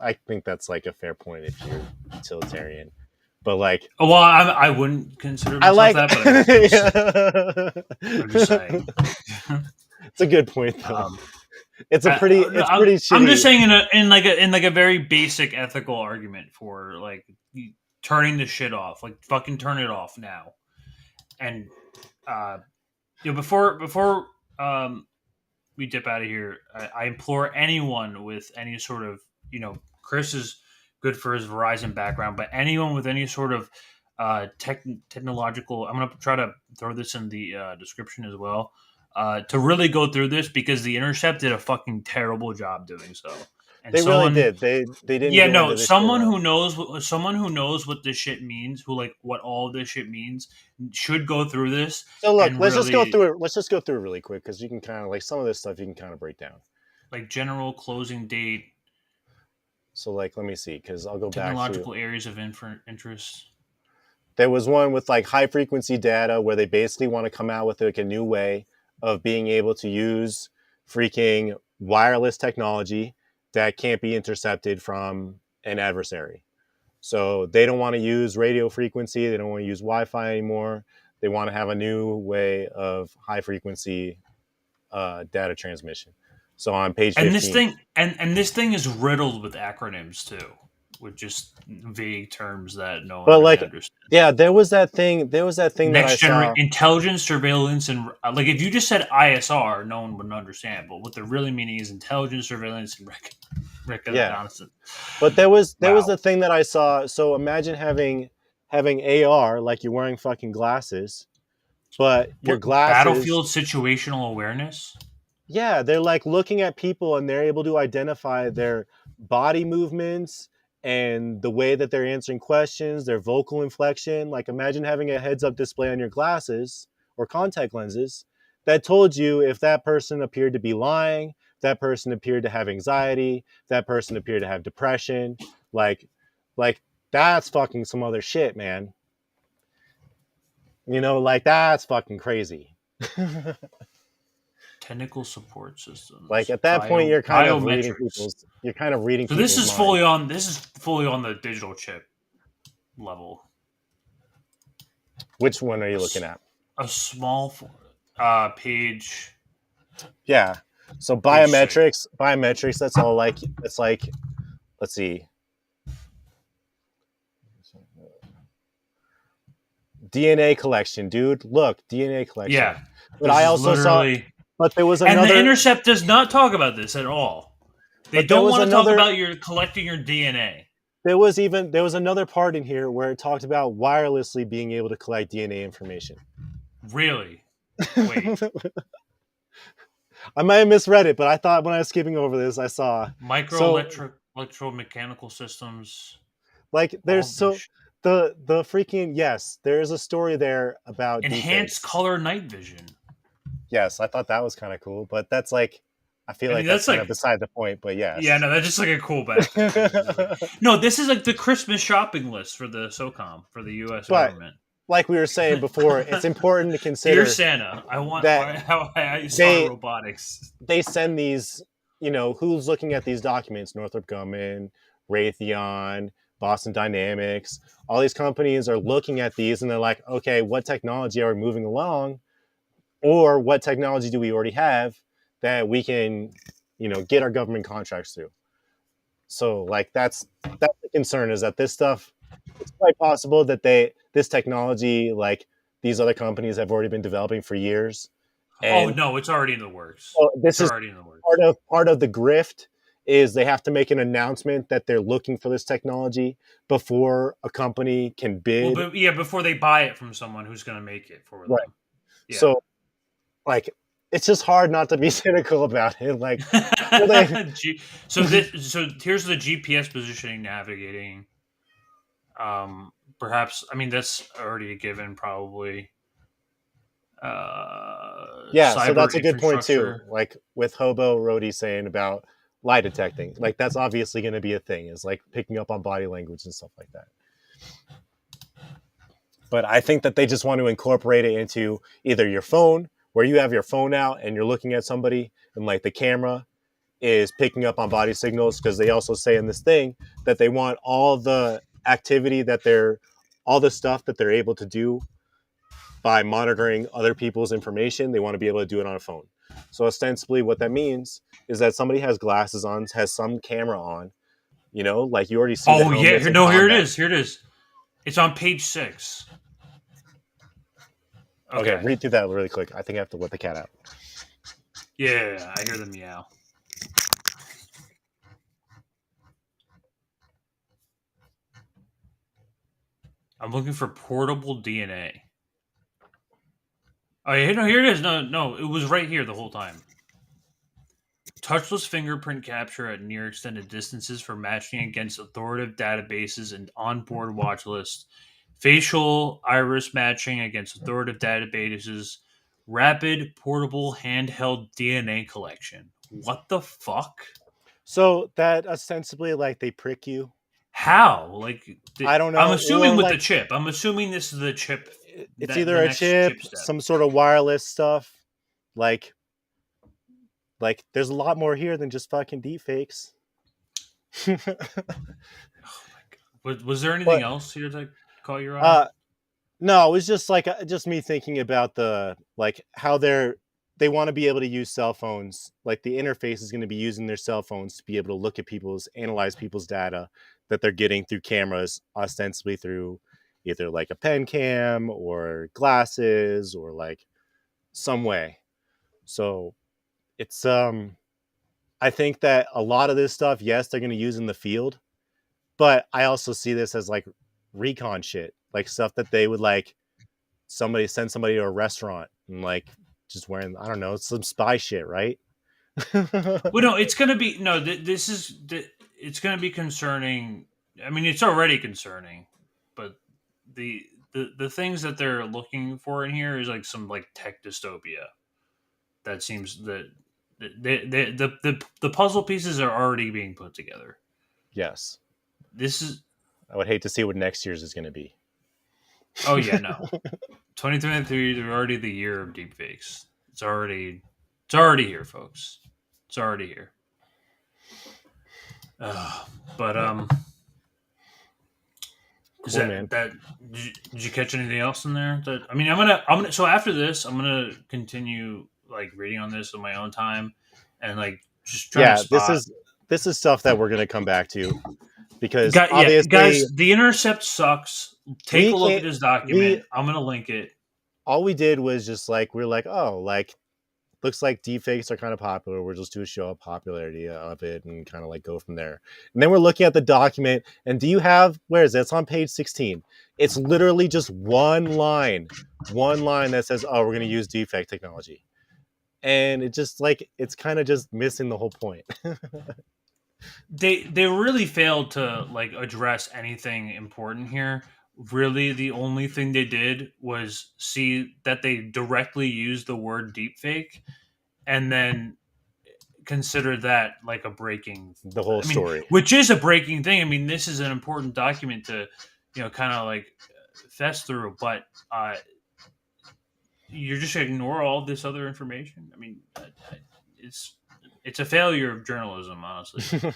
I think that's like a fair point if you're utilitarian. But like, well, I wouldn't consider myself that. But I'm just saying. It's a good point though. It's pretty shitty. I'm just saying in a very basic ethical argument for like turning the shit off, like fucking turn it off now. And before we dip out of here, I implore anyone with any sort of Chris is good for his Verizon background, but anyone with any sort of technological, I'm gonna try to throw this in the description as well. To really go through this because The Intercept did a fucking terrible job doing so. And they really did. They didn't. Yeah, no. Someone who knows what this shit means, who like what all this shit means, should go through this. So look, let's just go through it. Let's just go through it really quick because you can kind of like some of this stuff you can kind of break down. Like general closing date. So like, let me see because I'll go back to technological areas of interest. There was one with like high frequency data where they basically want to come out with like a new way of being able to use freaking wireless technology that can't be intercepted from an adversary. So they don't want to use radio frequency. They don't want to use Wi-Fi anymore. They want to have a new way of high frequency data transmission. So on page 15. This thing is riddled with acronyms too, with just vague terms that no one really understands. Yeah, there was that thing Next that I saw. Intelligence, surveillance, and like if you just said ISR, no one would understand. But what they're really meaning is intelligence, surveillance, and reconnaissance. Yeah. But there was the thing that I saw. So imagine having AR, like you're wearing fucking glasses, but your glasses battlefield situational awareness. Yeah, they're like looking at people and they're able to identify their body movements and the way that they're answering questions, their vocal inflection. Like imagine having a heads-up display on your glasses or contact lenses that told you if that person appeared to be lying, if that person appeared to have anxiety, if that person appeared to have depression. Like that's fucking some other shit, man. Like that's fucking crazy. Technical support systems. Like at that point, you're kind of reading people's. You're kind of reading. So this is fully on. This is fully on the digital chip level. Which one are you looking at? A small page. Yeah. So biometrics. That's all like. It's like. Let's see. DNA collection, dude. Look, DNA collection. Yeah. But I also saw. But there was another. And the Intercept does not talk about this at all. They don't want to talk about your collecting your DNA. There was another part in here where it talked about wirelessly being able to collect DNA information. Really? Wait. I might have misread it, but I thought when I was skipping over this, I saw electromechanical systems. Like there's the freaking yes, there is a story there about enhanced color night vision. Yes, I thought that was kind of cool, but that's like, I feel like that's kind of beside the point. But yes, yeah, no, that's just like a cool back. No, this is like the Christmas shopping list for the SOCOM for the U.S. government. Like we were saying before, it's important to consider. Dear Santa, I want that how I saw robotics. They send these, who's looking at these documents? Northrop Grumman, Raytheon, Boston Dynamics. All these companies are looking at these, and they're like, okay, what technology are we moving along? Or what technology do we already have that we can, get our government contracts through? So, like, that's the concern is that this stuff, it's quite possible that this technology, like these other companies have already been developing for years. And no, it's already in the works. So this is already in the works. Part of the grift is they have to make an announcement that they're looking for this technology before a company can bid. Well, before they buy it from someone who's going to make it for them. Right. Yeah. So, like, it's just hard not to be cynical about it. Like, so here's the GPS positioning navigating. Perhaps, I mean, that's already a given, probably. Yeah, so that's a good point too. Like with Hobo Rody saying about lie detecting, like that's obviously going to be a thing. Is like picking up on body language and stuff like that. But I think that they just want to incorporate it into either your phone, where you have your phone out and you're looking at somebody, and like the camera is picking up on body signals, because they also say in this thing that they want all the activity all the stuff that they're able to do by monitoring other people's information. They want to be able to do it on a phone. So ostensibly what that means is that somebody has glasses on, has some camera on, like you already see. Oh yeah, here it is. It's on page 6. Okay, read through that really quick. I think I have to let the cat out. Yeah, I hear the meow. I'm looking for portable DNA. Oh, yeah, no, here it is. No, it was right here the whole time. Touchless fingerprint capture at near extended distances for matching against authoritative databases and onboard watch lists. Facial iris matching against authoritative databases. Rapid portable handheld DNA collection. What the fuck? So that ostensibly, like, they prick you. How? Like, I don't know. I'm assuming with the chip. I'm assuming this is the chip. It's either a chip, some sort of wireless stuff. Like there's a lot more here than just fucking deepfakes. Oh my god! Was there anything else here that caught your eye? No, it was just me thinking about how they want to be able to use cell phones. Like the interface is going to be using their cell phones to be able to look at analyze people's data that they're getting through cameras, ostensibly through either like a pen cam or glasses or like some way. So it's I think that a lot of this stuff, yes, they're going to use in the field, but I also see this as like recon shit, like stuff that they would like send somebody to a restaurant and like just wearing, I don't know, some spy shit, right? Well, no, it's going to be it's going to be concerning. I mean, it's already concerning, but the things that they're looking for in here is like some like tech dystopia. That seems that the puzzle pieces are already being put together. Yes. I would hate to see what next year's is going to be. Oh yeah, no. 2023 is already the year of deepfakes. It's already here, folks. It's already here. But is cool, did you catch anything else in there? I'm gonna. So after this, I'm gonna continue like reading on this on my own time, and like just trying to spot. This is stuff that we're gonna come back to, because obviously, guys, The Intercept sucks. Take a look at this document. I'm gonna link it. All we did was just we're like, oh, like looks like deepfakes are kind of popular. We'll just do a show of popularity of it and kind of like go from there. And then we're looking at the document, and where is it? It's on page 16. It's literally just one line that says, oh, we're going to use deepfake technology. And it just it's kind of just missing the whole point. They really failed to address anything important here. Really, the only thing they did was see that they directly used the word deepfake, and then consider that like a breaking the whole story, which is a breaking thing. I mean, this is an important document to kind of like fess through, but you're just gonna ignore all this other information. I mean, it's a failure of journalism, honestly.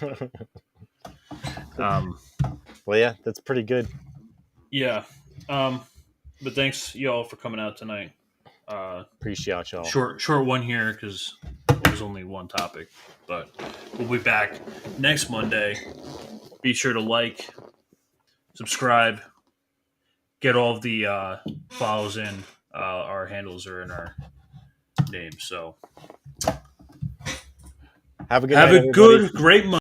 Well, yeah, that's pretty good. Yeah. But thanks y'all for coming out tonight. Appreciate y'all. Short one here because there's only one topic, but we'll be back next Monday. Be sure to like, subscribe, get all of the follows in. Our handles are in our names. So have a good great month.